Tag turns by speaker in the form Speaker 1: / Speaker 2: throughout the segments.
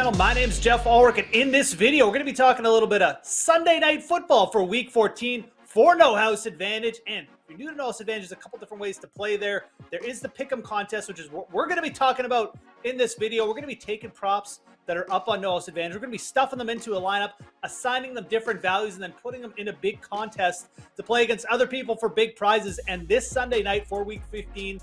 Speaker 1: channel. My name's Jeff Ulrich, and in this video, we're going to be talking a little bit of Sunday Night Football for Week 14 for No House Advantage. And if you're new to No House Advantage, there's a couple different ways to play there. There is the Pick'em contest, which is what we're going to be talking about in this video. We're going to be taking props that are up on No House Advantage. We're going to be stuffing them into a lineup, assigning them different values, and then putting them in a big contest to play against other people for big prizes. And this Sunday night for Week 14,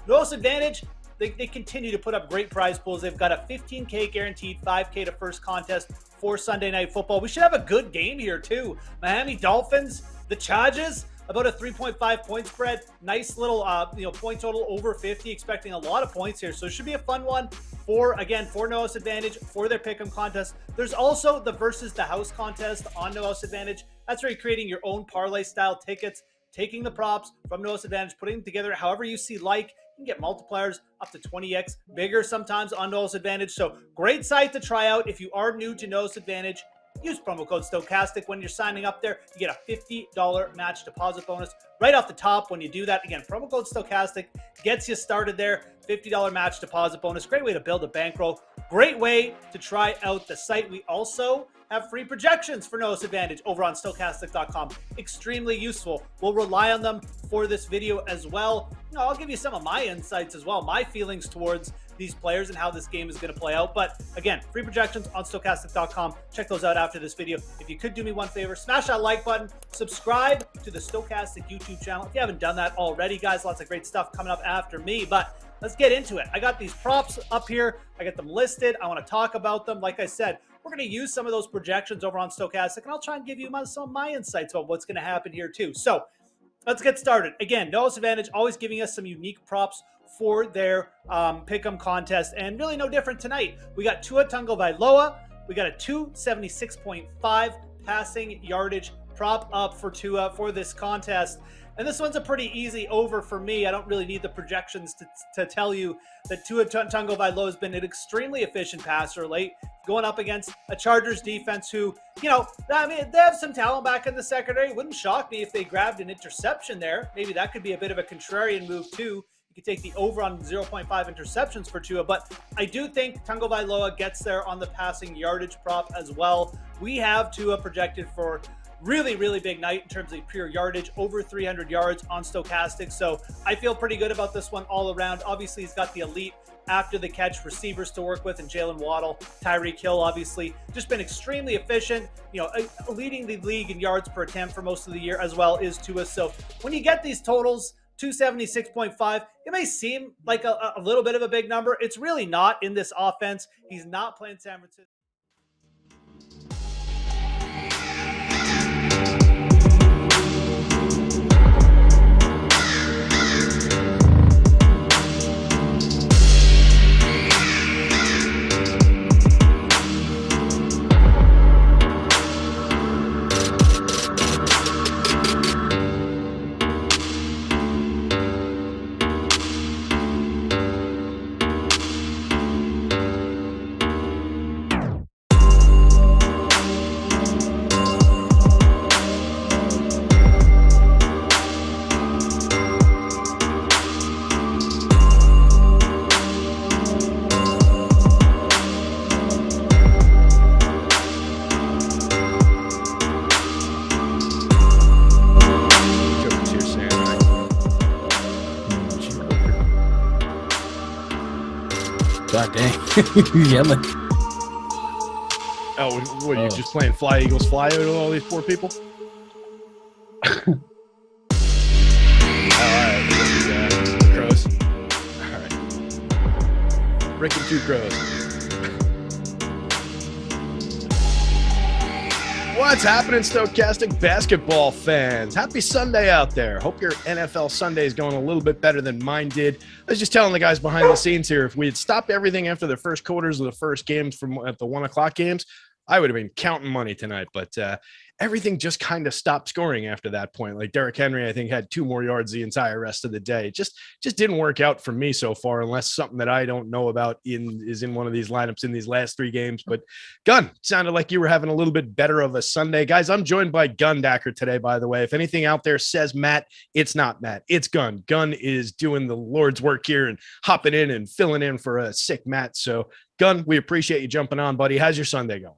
Speaker 1: No House Advantage, they continue to put up great prize pools. They've got a $15K guaranteed, $5K to first contest for Sunday Night Football. We should have a good game here too. Miami Dolphins, the Chargers, about a 3.5 point spread. Nice little point total over 50. Expecting a lot of points here, so it should be a fun one for No House Advantage for their Pick'em contest. There's also the versus the house contest on No House Advantage. That's where you're creating your own parlay style tickets, taking the props from No House Advantage, putting them together however you see like. You can get multipliers up to 20x bigger sometimes on No House Advantage. So great site to try out. If you are new to No House Advantage, use promo code Stokastic when you're signing up there. You get a $50 match deposit bonus right off the top when you do that. Again, promo code Stokastic gets you started there. $50 match deposit bonus. Great way to build a bankroll. Great way to try out the site. We also have free projections for No House Advantage over on Stokastic.com. Extremely useful. We'll rely on them for this video as well. I'll give you some of my insights as well, my feelings towards these players and how this game is going to play out. But again, free projections on Stokastic.com. Check those out after this video. If you could do me one favor, smash that like button, subscribe to the Stokastic YouTube channel if you haven't done that already, guys. Lots of great stuff coming up after me, but let's get into it. I got these props up here. I got them listed. I want to talk about them. Like I said, we're going to use some of those projections over on Stokastic, and I'll try and give you some of my insights about what's going to happen here too. So let's get started. Again, No House Advantage always giving us some unique props for their Pick'em contest, and really no different tonight. We got Tua Tagovailoa. We got a 276.5 passing yardage prop up for Tua for this contest. And this one's a pretty easy over for me. I don't really need the projections to tell you that Tua Tagovailoa has been an extremely efficient passer late, going up against a Chargers defense who, they have some talent back in the secondary. It wouldn't shock me if they grabbed an interception there. Maybe that could be a bit of a contrarian move too. You could take the over on 0.5 interceptions for Tua, but I do think Tagovailoa gets there on the passing yardage prop as well. We have Tua projected for really, really big night in terms of pure yardage, over 300 yards on Stokastic. So I feel pretty good about this one all around. Obviously, he's got the elite after the catch receivers to work with, and Jalen Waddle, Tyreek Hill, obviously just been extremely efficient, leading the league in yards per attempt for most of the year, as well is Tua. So when you get these totals, 276.5, it may seem like a little bit of a big number. It's really not in this offense. He's not playing San Francisco.
Speaker 2: God dang. Yelling.
Speaker 3: Oh, what are you just playing Fly Eagles Fly with all these poor people? All right. Crows. All right. Rick and two crows. What's happening, Stokastic basketball fans? Happy Sunday out there. Hope your NFL Sunday is going a little bit better than mine did. I was just telling the guys behind the scenes here, if we had stopped everything after the first quarters of the first games at the 1 o'clock games, I would have been counting money tonight. But everything just kind of stopped scoring after that point. Like Derrick Henry, I think, had 2 more yards the entire rest of the day. Just didn't work out for me so far, unless something that I don't know about is in one of these lineups in these last 3 games. But Gun, sounded like you were having a little bit better of a Sunday. Guys, I'm joined by Gundacker today, by the way. If anything out there says Matt, it's not Matt. It's Gun. Gun is doing the Lord's work here and hopping in and filling in for a sick Matt. So Gun, we appreciate you jumping on, buddy. How's your Sunday going?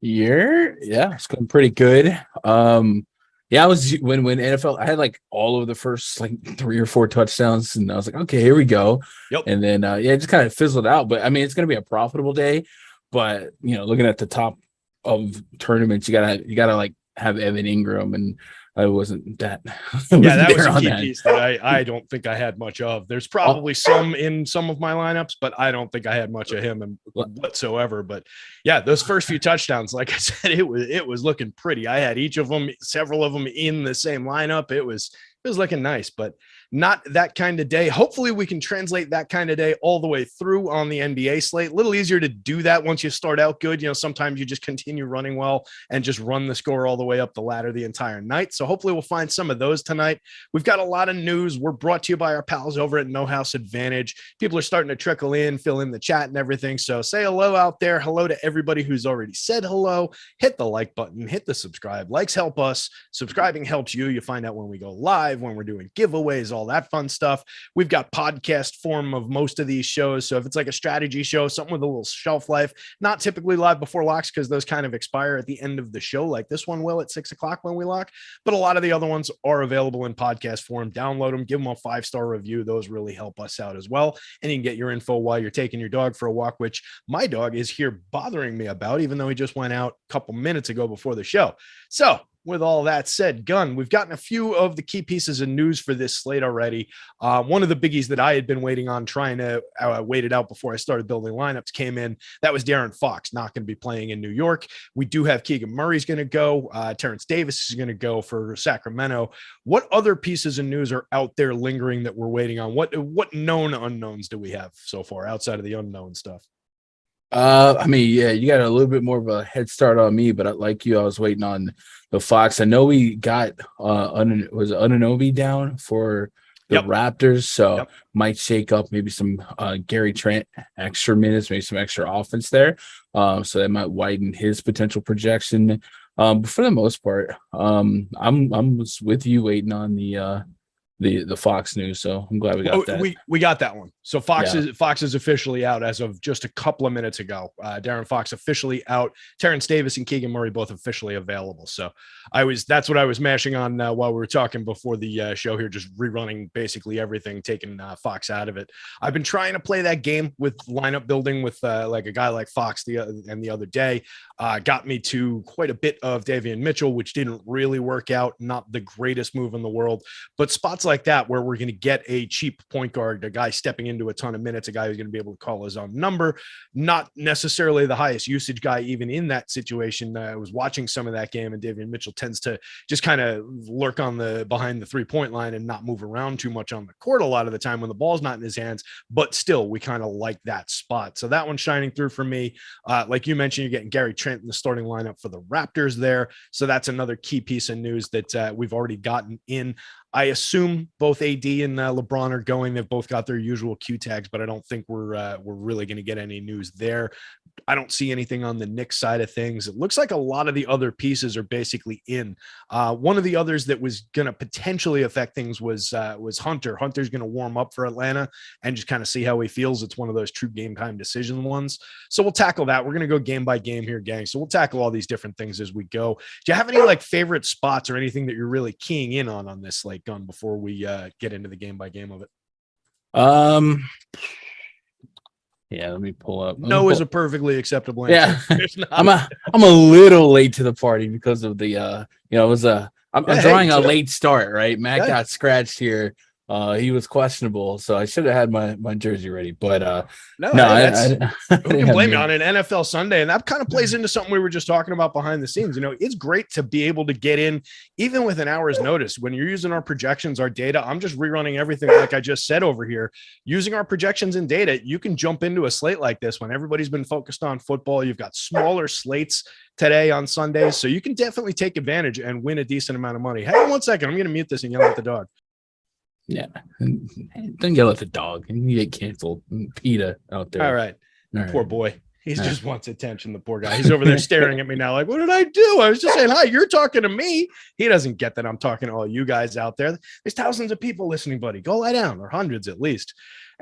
Speaker 2: Yeah, it's going pretty good. Yeah, I was when NFL, I had like all of the first like 3 or 4 touchdowns, and I was like, okay, here we go.
Speaker 3: Yep.
Speaker 2: And then it just kind of fizzled out. But I mean, it's going to be a profitable day. But looking at the top of tournaments, you gotta like have Evan Ingram, and I wasn't that.
Speaker 3: Yeah, that was a key piece that I don't think I had much of. There's probably some in some of my lineups, but I don't think I had much of him whatsoever. But yeah, those first few touchdowns, like I said, it was looking pretty. I had each of them, several of them in the same lineup. It was looking nice, but not that kind of day. Hopefully we can translate that kind of day all the way through on the NBA slate. A little easier to do that once you start out good. Sometimes you just continue running well and just run the score all the way up the ladder the entire night. So hopefully we'll find some of those tonight. We've got a lot of news. We're brought to you by our pals over at No House Advantage. People are starting to trickle in, fill in the chat and everything. So say hello out there. Hello to everybody who's already said hello. Hit the like button, hit the subscribe. Likes help us. Subscribing helps you. You find out when we go live, when we're doing giveaways, all that fun stuff. We've got podcast form of most of these shows. So if it's like a strategy show, something with a little shelf life, not typically live before locks because those kind of expire at the end of the show, like this one will at 6 o'clock when we lock. But a lot of the other ones are available in podcast form. Download them, give them a 5-star review. Those really help us out as well. And you can get your info while you're taking your dog for a walk, which my dog is here bothering me about, even though he just went out a couple minutes ago before the show. So with all that said, Gun, we've gotten a few of the key pieces of news for this slate already. One of the biggies that I had been waiting on, trying to wait it out before I started building lineups, came in. That was De'Aaron Fox, not going to be playing in New York. We do have Keegan Murray's going to go. Terrence Davis is going to go for Sacramento. What other pieces of news are out there lingering that we're waiting on? What known unknowns do we have so far outside of the unknown stuff?
Speaker 2: I mean, yeah, you got a little bit more of a head start on me, but like you, I was waiting on the Fox. I know we got was Anunoby down for the Raptors, so might shake up maybe some Gary Trent extra minutes, maybe some extra offense there. So that might widen his potential projection. But for the most part, I'm with you waiting on the Fox news, so I'm glad we got that.
Speaker 3: We got that one. So Fox is officially out as of just a couple of minutes ago. De'Aaron Fox officially out. Terrence Davis and Keegan Murray both officially available. So that's what I was mashing on while we were talking before the show here, just rerunning basically everything, taking Fox out of it. I've been trying to play that game with lineup building with like a guy like Fox the other day. Got me to quite a bit of Davion Mitchell, which didn't really work out. Not the greatest move in the world, but spots like that where we're going to get a cheap point guard, a guy stepping into a ton of minutes, a guy who's going to be able to call his own number, not necessarily the highest usage guy even in that situation. I was watching some of that game, and Davion Mitchell tends to just kind of lurk on behind the 3-point line and not move around too much on the court a lot of the time when the ball's not in his hands, but still we kind of like that spot. So that one's shining through for me. Like you mentioned, you're getting Gary Trent in the starting lineup for the Raptors there. So that's another key piece of news that we've already gotten in. I assume both AD and LeBron are going. They've both got their usual Q tags, but I don't think we're really going to get any news there. I don't see anything on the Knicks side of things. It looks like a lot of the other pieces are basically in. One of the others that was going to potentially affect things was Hunter. Hunter's going to warm up for Atlanta and just kind of see how he feels. It's one of those true game time decision ones. So we'll tackle that. We're going to go game by game here, gang. So we'll tackle all these different things as we go. Do you have any like favorite spots or anything that you're really keying in on this like Gun before we get into the game by game of it?
Speaker 2: Yeah, let me pull up.
Speaker 3: No is a perfectly acceptable answer.
Speaker 2: Yeah, I'm a little late to the party because of the it was I'm drawing a late start, right? Matt got scratched here. He was questionable, so I should have had my jersey ready. But I
Speaker 3: who can blame you on an NFL Sunday? And that kind of plays into something we were just talking about behind the scenes. It's great to be able to get in even with an hour's notice. When you're using our projections, our data, I'm just rerunning everything like I just said over here. Using our projections and data, you can jump into a slate like this when everybody's been focused on football. You've got smaller slates today on Sundays, so you can definitely take advantage and win a decent amount of money. Hang on 1 second. I'm going to mute this and yell at the dog.
Speaker 2: Yeah, don't yell at the dog. You get canceled. PETA out there.
Speaker 3: All right. Poor boy. He just wants attention, the poor guy. He's over there staring at me now like, what did I do? I was just saying, hi, you're talking to me. He doesn't get that I'm talking to all you guys out there. There's thousands of people listening, buddy. Go lie down, or hundreds at least.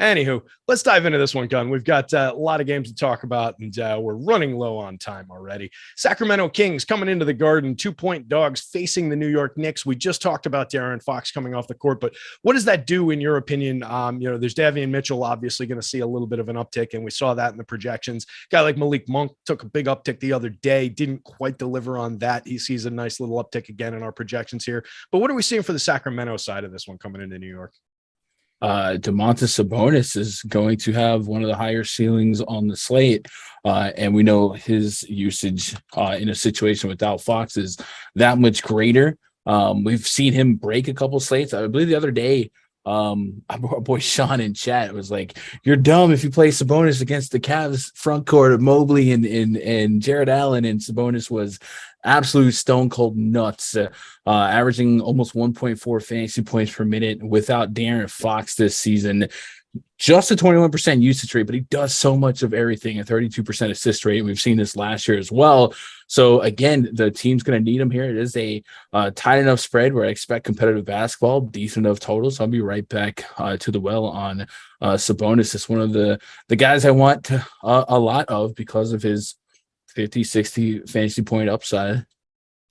Speaker 3: Anywho, let's dive into this one, Gun. We've got a lot of games to talk about, and we're running low on time already. Sacramento Kings coming into the Garden, 2-point dogs facing the New York Knicks. We just talked about De'Aaron Fox coming off the court, but what does that do in your opinion? There's Davion Mitchell obviously going to see a little bit of an uptick, and we saw that in the projections. Guy like Malik Monk took a big uptick the other day, didn't quite deliver on that. He sees a nice little uptick again in our projections here. But what are we seeing for the Sacramento side of this one coming into New York?
Speaker 2: Domantas Sabonis is going to have one of the higher ceilings on the slate. And we know his usage in a situation without Fox is that much greater. We've seen him break a couple slates. I believe the other day, our boy Sean in chat was like, "You're dumb if you play Sabonis against the Cavs front court of Mobley and Jared Allen." And Sabonis was absolute stone cold nuts, averaging almost 1.4 fantasy points per minute without De'Aaron Fox this season. Just a 21% usage rate, but he does so much of everything, a 32% assist rate. We've seen this last year as well. So again, the team's going to need him here. It is a tight enough spread where I expect competitive basketball, decent enough totals. So I'll be right back to the well on Sabonis. It's one of the guys I want a lot of because of his 50, 60 fantasy point upside.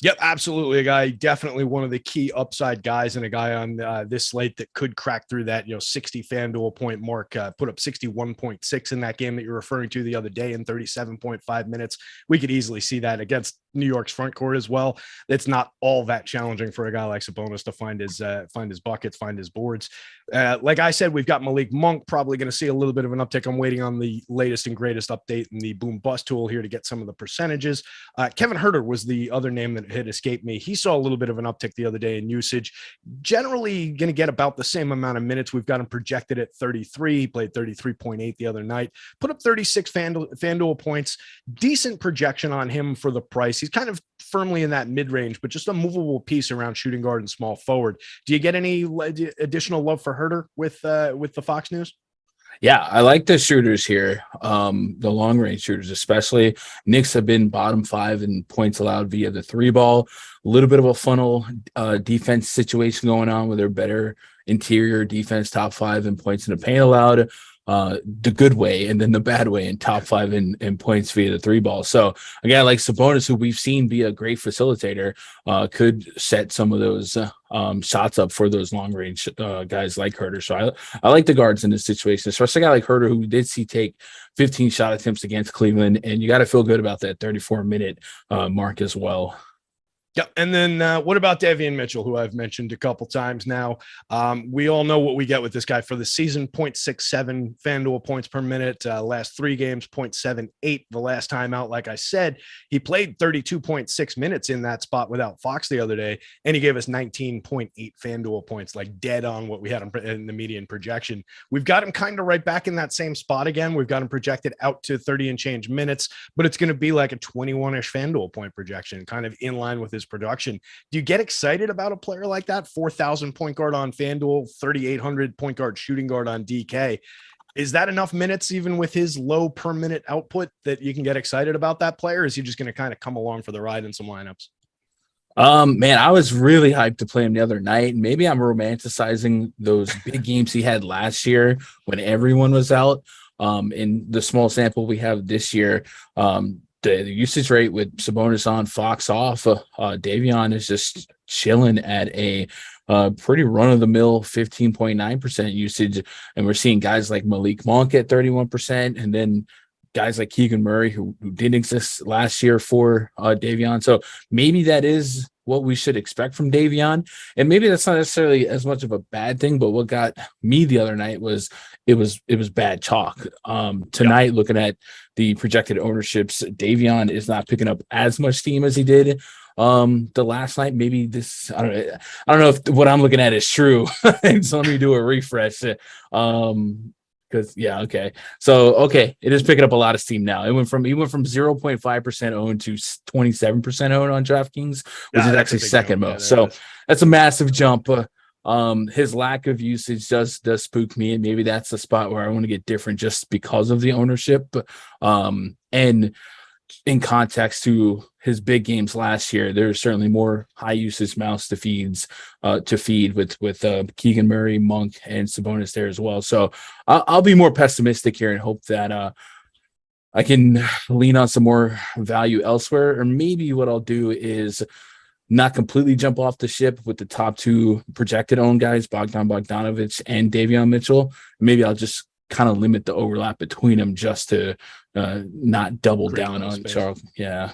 Speaker 3: Yep, absolutely. A guy, definitely one of the key upside guys, and a guy on this slate that could crack through that, 60 FanDuel point mark, put up 61.6 in that game that you're referring to the other day in 37.5 minutes. We could easily see that against New York's front court as well. It's not all that challenging for a guy like Sabonis to find his buckets, find his boards. Like I said, we've got Malik Monk probably going to see a little bit of an uptick. I'm waiting on the latest and greatest update in the boom bust tool here to get some of the percentages. Kevin Huerter was the other name that had escaped me. He saw a little bit of an uptick the other day in usage. Generally going to get about the same amount of minutes. We've got him projected at 33. He played 33.8 the other night. Put up 36 FanDuel points. Decent projection on him for the price. He's kind of firmly in that mid-range, but just a movable piece around shooting guard and small forward. Do you get any additional love for Huerter with the Fox news?
Speaker 2: Yeah, I like the shooters here, the long-range shooters especially. Knicks have been bottom 5 in points allowed via the 3-ball. A little bit of a funnel defense situation going on where they're better interior defense, top 5 in points in the paint allowed. The good way and then the bad way, in top 5 in points via the 3-ball. So a guy like Sabonis, who we've seen be a great facilitator, could set some of those shots up for those long range guys like Huerter. So I like the guards in this situation, especially a guy like Huerter, who we did see take 15 shot attempts against Cleveland, and you got to feel good about that 34-minute mark as well.
Speaker 3: Yeah, and then what about Davion Mitchell, who I've mentioned a couple times now? We all know what we get with this guy for the season: 0.67 FanDuel points per minute. Last 3 games, 0.78 the last time out. Like I said, he played 32.6 minutes in that spot without Fox the other day, and he gave us 19.8 FanDuel points, like dead on what we had in the median projection. We've got him kind of right back in that same spot again. We've got him projected out to 30 and change minutes, but it's going to be like a 21-ish FanDuel point projection, kind of in line with his production. Do you get excited about a player like that? 4,000 point guard on FanDuel, 3,800 point guard shooting guard on DK. Is that enough minutes, even with his low per minute output, that you can get excited about that player? Or is he just going to kind of come along for the ride in some lineups?
Speaker 2: Man, I was really hyped to play him the other night. Maybe I'm romanticizing those big games he had last year when everyone was out. In the small sample we have this year, the usage rate with Sabonis on, Fox off, Davion is just chilling at a pretty run-of-the-mill 15.9% usage. And we're seeing guys like Malik Monk at 31%, and then guys like Keegan Murray, who didn't exist last year for Davion. So maybe that is what we should expect from Davion. And maybe that's not necessarily as much of a bad thing, but what got me the other night was it was bad chalk. Tonight, looking at the projected ownerships, Davion is not picking up as much steam as he did the last night. Maybe this, I don't know if what I'm looking at is true. So let me do a refresh. Because it is picking up a lot of steam now. It went from 0.5% owned to 27% owned on DraftKings, which is actually second most. So that's a massive jump. His lack of usage does spook me, and maybe that's the spot where I want to get different just because of the ownership. And in context to his big games last year, there's certainly more high usage mouths to feed with Keegan Murray, Monk, and Sabonis there as well. So I'll be more pessimistic here and hope that I can lean on some more value elsewhere. Or maybe what I'll do is not completely jump off the ship with the top two projected owned guys, Bogdanovich and Davion Mitchell. Maybe I'll just kind of limit the overlap between them just to not double down on Charles. Yeah.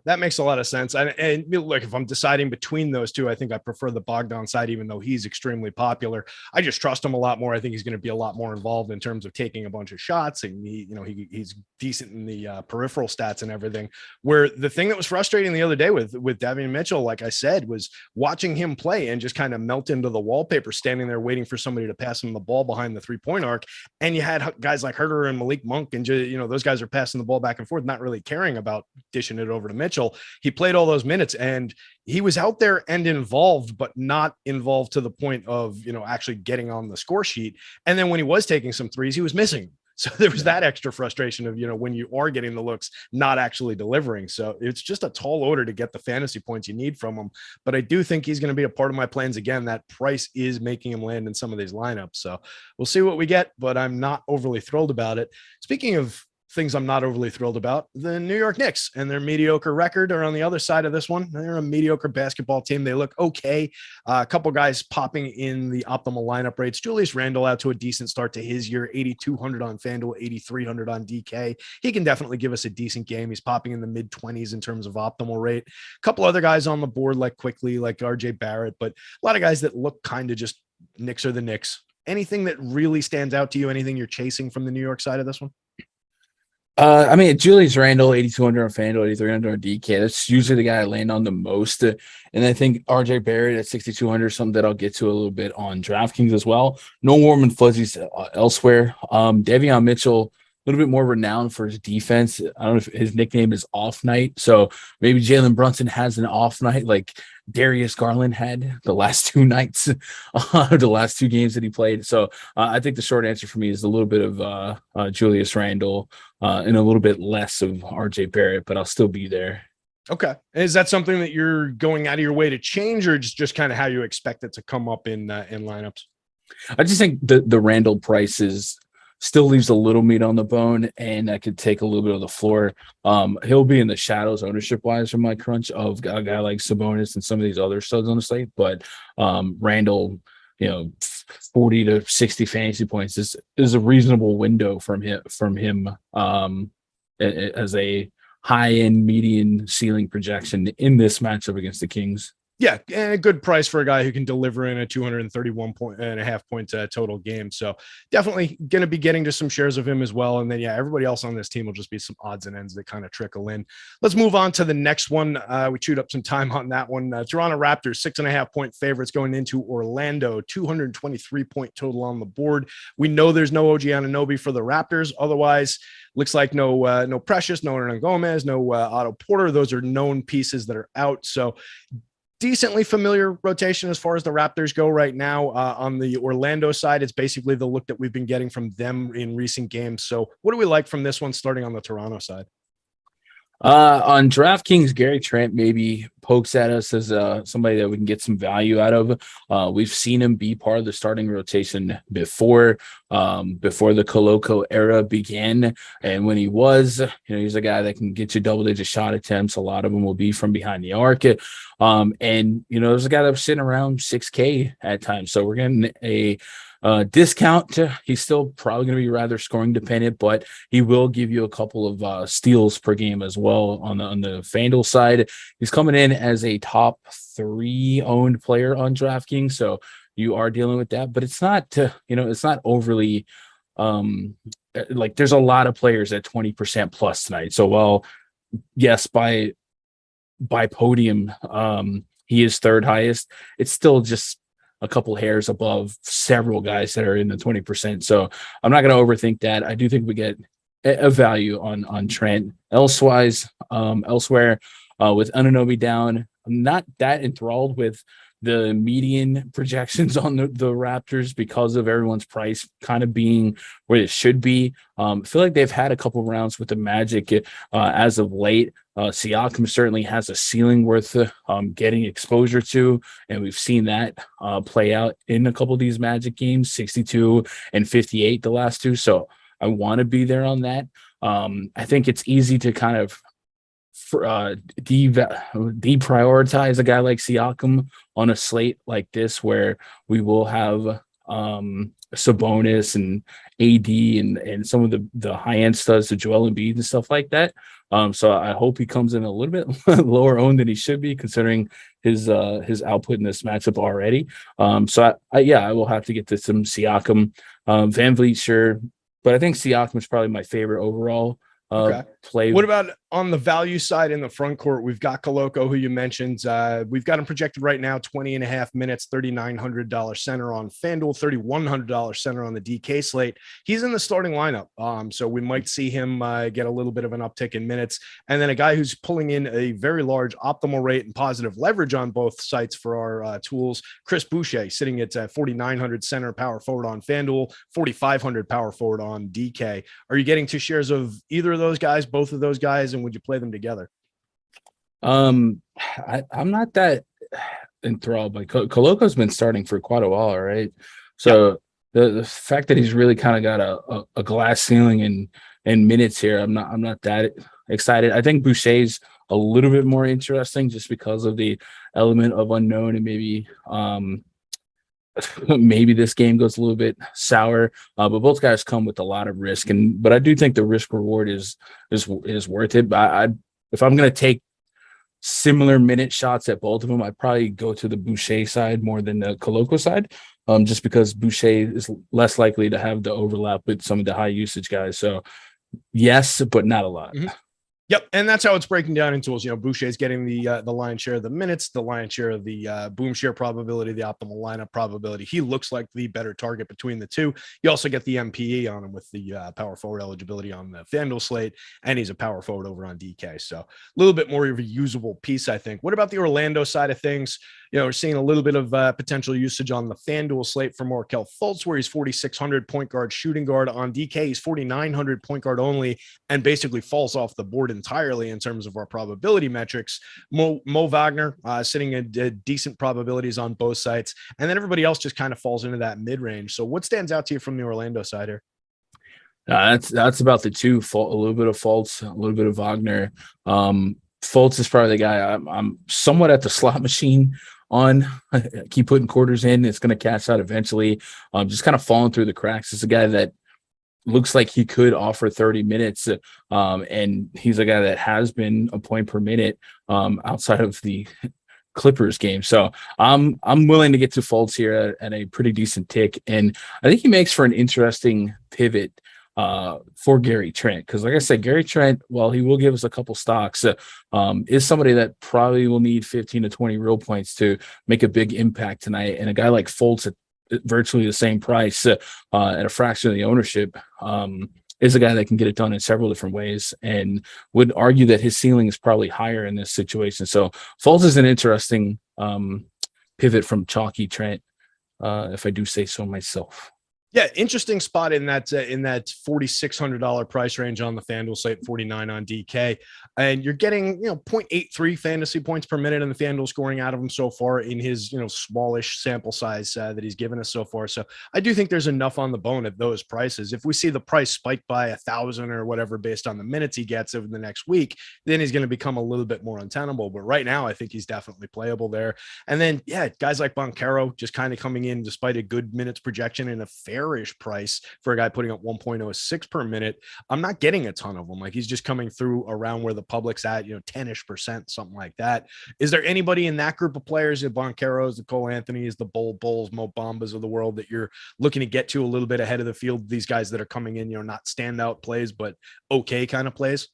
Speaker 3: That makes a lot of sense. And look, if I'm deciding between those two, I think I prefer the Bogdan side, even though he's extremely popular. I just trust him a lot more. I think he's going to be a lot more involved in terms of taking a bunch of shots, and he's decent in the peripheral stats and everything. Where the thing that was frustrating the other day with Davion Mitchell, like I said, was watching him play and just kind of melt into the wallpaper, standing there waiting for somebody to pass him the ball behind the 3-point arc. And you had guys like Herter and Malik Monk, and those guys are passing the ball back and forth, not really caring about dishing it over to Mitchell. He played all those minutes and he was out there and involved, but not involved to the point of, actually getting on the score sheet. And then when he was taking some threes, he was missing. So there was that extra frustration of, when you are getting the looks, not actually delivering. So it's just a tall order to get the fantasy points you need from him. But I do think he's going to be a part of my plans. Again, that price is making him land in some of these lineups. So we'll see what we get, but I'm not overly thrilled about it. Speaking of things I'm not overly thrilled about, the New York Knicks and their mediocre record are on the other side of this one. They're a mediocre basketball team. They look okay. A couple guys popping in the optimal lineup rates. Julius Randle out to a decent start to his year, 8,200 on FanDuel, 8,300 on DK. He can definitely give us a decent game. He's popping in the mid-20s in terms of optimal rate. A couple other guys on the board like quickly, like RJ Barrett, but a lot of guys that look kind of just Knicks are the Knicks. Anything that really stands out to you? Anything you're chasing from the New York side of this one?
Speaker 2: Julius Randle, 8,200 on FanDuel, 8,300 on DK. That's usually the guy I land on the most. And I think RJ Barrett at 6,200, something that I'll get to a little bit on DraftKings as well. No warm and fuzzies elsewhere. Davion Mitchell, a little bit more renowned for his defense. I don't know if his nickname is Off Night. So maybe Jalen Brunson has an off night like Darius Garland had the last two nights, the last two games that he played. So I think the short answer for me is a little bit of Julius Randle and a little bit less of RJ Barrett, but I'll still be there.
Speaker 3: Okay. Is that something that you're going out of your way to change, or just kind of how you expect it to come up in lineups?
Speaker 2: I just think the Randle prices still leaves a little meat on the bone, and I could take a little bit of the floor. He'll be in the shadows ownership wise from my crunch of a guy like Sabonis and some of these other studs on the slate. But Randle, 40 to 60 fantasy points is a reasonable window from him as a high end median ceiling projection in this matchup against the Kings.
Speaker 3: Yeah, and a good price for a guy who can deliver in a 231.5 point total game. So definitely going to be getting to some shares of him as well. And then, everybody else on this team will just be some odds and ends that kind of trickle in. Let's move on to the next one. We chewed up some time on that one. Toronto Raptors, 6.5 point favorites going into Orlando, 223 point total on the board. We know there's no OG Anunoby for the Raptors. Otherwise, looks like no Precious, no Hernan Gomez, no Otto Porter. Those are known pieces that are out. So decently familiar rotation as far as the Raptors go right now. On the Orlando side, it's basically the look that we've been getting from them in recent games. So what do we like from this one starting on the Toronto side?
Speaker 2: On DraftKings, Gary Trent maybe pokes at us as somebody that we can get some value out of. We've seen him be part of the starting rotation before the Coloco era began. And when he was, he's a guy that can get you double-digit shot attempts. A lot of them will be from behind the arc. There's a guy that was sitting around 6K at times. So we're getting a discount. He's still probably going to be rather scoring dependent, but he will give you a couple of steals per game as well on the FanDuel side. He's coming in as a top 3 owned player on DraftKings, so you are dealing with that. But it's not, it's not overly like there's a lot of players at 20% plus tonight. So while yes, by podium, he is third highest, it's still just a couple hairs above several guys that are in the 20%. So I'm not going to overthink that. I do think we get a value on Trent. Elsewhere, with Anunoby down, I'm not that enthralled with the median projections on the Raptors because of everyone's price kind of being where it should be. I feel like they've had a couple rounds with the Magic as of late. Siakam certainly has a ceiling worth getting exposure to, and we've seen that play out in a couple of these Magic games, 62 and 58 the last two. So I want to be there on that. I think it's easy to kind of deprioritize a guy like Siakam on a slate like this, where we will have Sabonis and AD and some of the high end studs, the Joel Embiid and stuff like that. So I hope he comes in a little bit lower owned than he should be, considering his output in this matchup already. So I will have to get to some Siakam. Van Vliet, sure, but I think Siakam is probably my favorite overall play.
Speaker 3: What about on the value side in the front court? We've got Koloko, who you mentioned. We've got him projected right now 20.5 minutes, $3,900 center on FanDuel, $3,100 center on the DK slate. He's in the starting lineup, so we might see him get a little bit of an uptick in minutes. And then a guy who's pulling in a very large optimal rate and positive leverage on both sites for our tools, Chris Boucher, sitting at 4,900 center power forward on FanDuel, 4,500 power forward on DK. Are you getting 2 shares of either of those guys, both of those guys, and would you play them together?
Speaker 2: I'm not that enthralled by Koloko's been starting for quite a while, right? So the fact that he's really kind of got a glass ceiling in minutes here, I'm not that excited. I think Boucher's a little bit more interesting just because of the element of unknown, and maybe this game goes a little bit sour, but both guys come with a lot of risk, but I do think the risk reward is worth it. But if I'm going to take similar minute shots at both of them, I'd probably go to the Boucher side more than the Koloko side, just because Boucher is less likely to have the overlap with some of the high usage guys. So yes, but not a lot.
Speaker 3: Mm-hmm. Yep, and that's how it's breaking down in tools. Boucher's getting the lion's share of the minutes, the lion's share of the boom share probability, the optimal lineup probability. He looks like the better target between the two. You also get the MPE on him with the power forward eligibility on the FanDuel slate, and he's a power forward over on DK. So a little bit more of a usable piece, I think. What about the Orlando side of things? We're seeing a little bit of potential usage on the FanDuel slate for Markelle Fultz, where he's 4,600 point guard, shooting guard. On DK, he's 4,900 point guard only, and basically falls off the board entirely in terms of our probability metrics. Mo Wagner sitting at decent probabilities on both sites, and then everybody else just kind of falls into that mid-range. So what stands out to you from the Orlando side here?
Speaker 2: That's about the two. A little bit of Fultz, a little bit of Wagner. Fultz is probably the guy I'm somewhat at the slot machine on. I keep putting quarters in. It's going to cash out eventually. Just kind of falling through the cracks. It's a guy that looks like he could offer 30 minutes. And he's a guy that has been a point per minute outside of the Clippers game. So I'm willing to get to Fultz here at a pretty decent tick. And I think he makes for an interesting pivot for Gary Trent, because like I said, Gary Trent, while he will give us a couple stocks, is somebody that probably will need 15 to 20 real points to make a big impact tonight. And a guy like Fultz at virtually the same price at a fraction of the ownership is a guy that can get it done in several different ways, and would argue that his ceiling is probably higher in this situation. So Fultz is an interesting pivot from chalky Trent, if I do say so myself.
Speaker 3: Yeah, interesting spot in that $4,600 price range on the FanDuel slate, 49 on DK, and you're getting 0.83 fantasy points per minute in the FanDuel scoring out of him so far in his smallish sample size that he's given us so far. So I do think there's enough on the bone at those prices. If we see the price spike by 1,000 or whatever based on the minutes he gets over the next week, then he's going to become a little bit more untenable. But right now, I think he's definitely playable there. And then guys like Banchero just kind of coming in despite a good minutes projection and a fairish price for a guy putting up 1.06 per minute. I'm not getting a ton of them. Like, he's just coming through around where the public's at, 10-ish%, something like that. Is there anybody in that group of players, the Bancheros, the Cole Anthonys, the Bulls, Mo Bambas of the world, that you're looking to get to a little bit ahead of the field? These guys that are coming in, not standout plays, but okay kind of plays.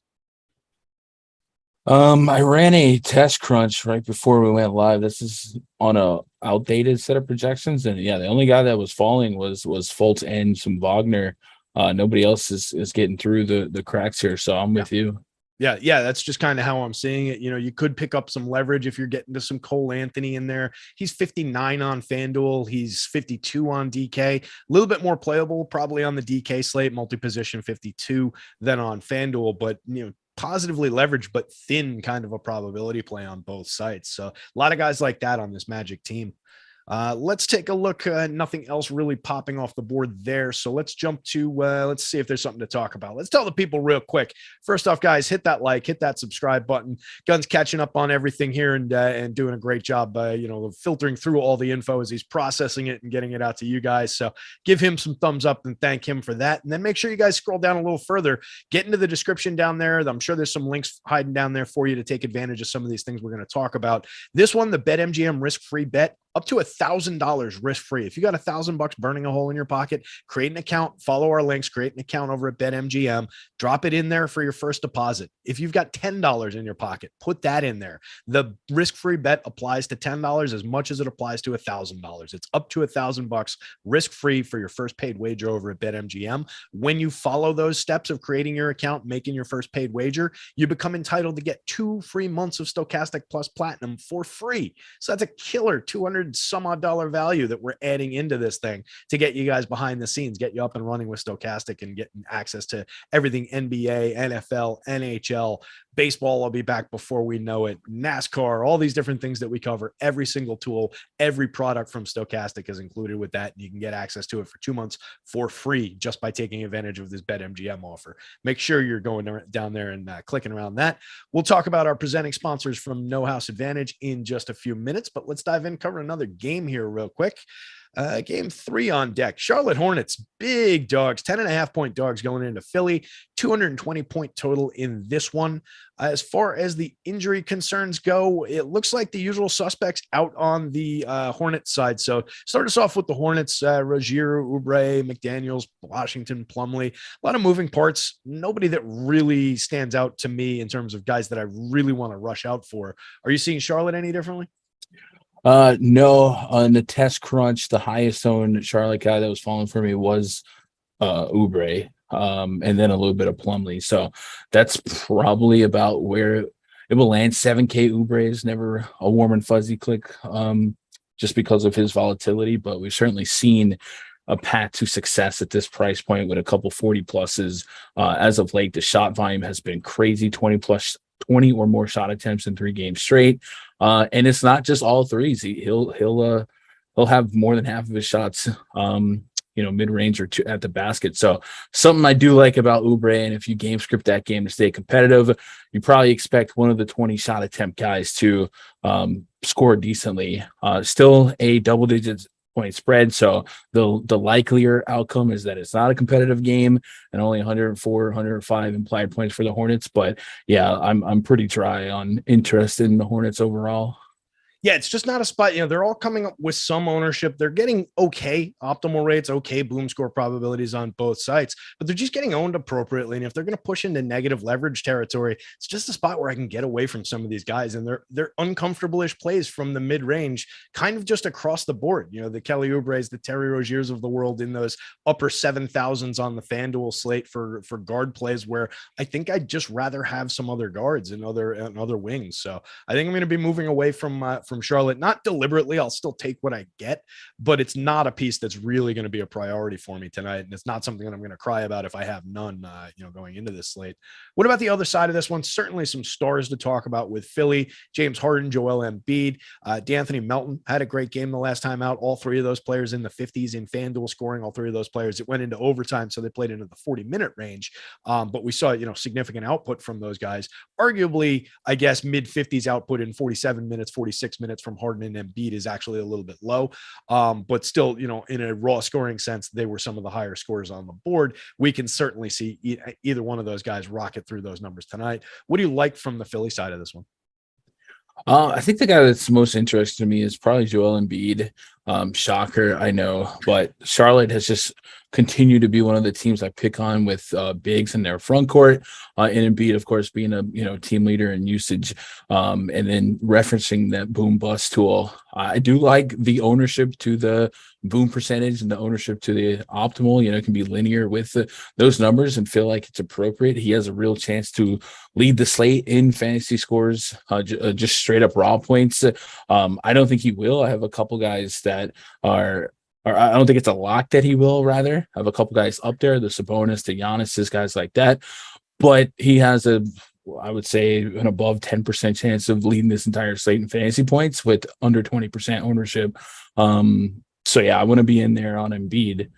Speaker 2: I ran a test crunch right before we went live. This is on a outdated set of projections, and the only guy that was falling was Fultz and some Wagner. Nobody else is getting through the cracks here, so I'm with you.
Speaker 3: Yeah, that's just kind of how I'm seeing it. You could pick up some leverage if you're getting to some Cole Anthony in there. He's 59 on FanDuel. He's 52 on DK. A little bit more playable probably on the DK slate, multi-position 52 than on FanDuel, but positively leveraged but thin kind of a probability play on both sites. So a lot of guys like that on this Magic team. Let's take a look. Nothing else really popping off the board there. So let's jump to, let's see if there's something to talk about. Let's tell the people real quick. First off, guys, hit that like, hit that subscribe button. Gun's catching up on everything here and doing a great job, filtering through all the info as he's processing it and getting it out to you guys. So give him some thumbs up and thank him for that. And then make sure you guys scroll down a little further, get into the description down there. I'm sure there's some links hiding down there for you to take advantage of some of these things we're going to talk about. This one, the BetMGM risk-free bet, up to $1,000 risk-free. If you got $1,000 burning a hole in your pocket, create an account, follow our links, create an account over at BetMGM, drop it in there for your first deposit. If you've got $10 in your pocket, put that in there. The risk-free bet applies to $10 as much as it applies to $1,000. It's up to $1,000 risk-free for your first paid wager over at BetMGM. When you follow those steps of creating your account, making your first paid wager, you become entitled to get 2 free months of Stokastic Plus Platinum for free. So that's a killer $200 some odd dollar value that we're adding into this thing to get you guys behind the scenes, get you up and running with Stokastic and getting access to everything NBA, NFL, NHL, baseball will be back before we know it, NASCAR, all these different things that we cover. Every single tool, every product from Stokastic is included with that. And you can get access to it for 2 months for free just by taking advantage of this BetMGM offer. Make sure you're going down there and clicking around that. We'll talk about our presenting sponsors from No House Advantage in just a few minutes, but let's dive in, cover another game here real quick. Game 3 on deck. Charlotte Hornets, big dogs, 10.5-point dogs going into Philly, 220-point total in this one. As far as the injury concerns go, it looks like the usual suspects out on the Hornets side. So start us off with the Hornets, Rozier, Oubre, McDaniels, Washington, Plumlee. A lot of moving parts. Nobody that really stands out to me in terms of guys that I really want to rush out for. Are you seeing Charlotte any differently?
Speaker 2: No, on the test crunch, the highest owned Charlotte guy that was falling for me was Oubre, and then a little bit of Plumlee. So that's probably about where it will land. 7K Oubre is never a warm and fuzzy click, just because of his volatility, but we've certainly seen a path to success at this price point with a couple 40 pluses. As of late, the shot volume has been crazy, 20 or more shot attempts in 3 games straight. And it's not just all threes. He'll have more than half of his shots, mid-range or at the basket. So something I do like about Oubre, and if you game script that game to stay competitive, you probably expect one of the 20 shot attempt guys to score decently. Still a double-digit point spread, so the likelier outcome is that it's not a competitive game and only 104 105 implied points for the Hornets. But yeah, I'm pretty dry on interest in the Hornets overall.
Speaker 3: Yeah, it's just not a spot. They're all coming up with some ownership. They're getting okay optimal rates, okay boom score probabilities on both sites, but they're just getting owned appropriately. And if they're going to push into negative leverage territory, it's just a spot where I can get away from some of these guys. And they're uncomfortable-ish plays from the mid-range, kind of just across the board. The Kelly Oubres, the Terry Roziers of the world in those upper 7,000s on the FanDuel slate for guard plays, where I think I'd just rather have some other guards and other wings. So I think I'm going to be moving away from Charlotte, not deliberately. I'll still take what I get, but it's not a piece that's really going to be a priority for me tonight. And it's not something that I'm going to cry about if I have none, going into this slate. What about the other side of this one? Certainly some stars to talk about with Philly. James Harden, Joel Embiid, D'Anthony Melton had a great game the last time out. All 3 of those players in the 50s in FanDuel scoring. All 3 of those players, it went into overtime, so they played into the 40-minute range. But we saw, significant output from those guys. Arguably, I guess, mid-50s output in 47 minutes, 46 minutes from Harden and Embiid is actually a little bit low. But still, in a raw scoring sense, they were some of the higher scores on the board. We can certainly see either one of those guys rocket through those numbers tonight. What do you like from the Philly side of this one?
Speaker 2: I think the guy that's most interesting to me is probably Joel Embiid. Shocker, I know, but Charlotte has just continued to be one of the teams I pick on with bigs in their front court, and Embiid, of course, being a team leader in usage, and then referencing that boom bust tool. I do like the ownership to the boom percentage and the ownership to the optimal. It can be linear with those numbers and feel like it's appropriate. He has a real chance to lead the slate in fantasy scores, just straight up raw points. I don't think he will. I have a couple guys that are. Or I don't think it's a lock that he will. Rather, I have a couple guys up there, the Sabonis, the Giannis, guys like that. But he has I would say an above 10% chance of leading this entire slate in fantasy points with under 20% ownership. So yeah, I want to be in there on Embiid.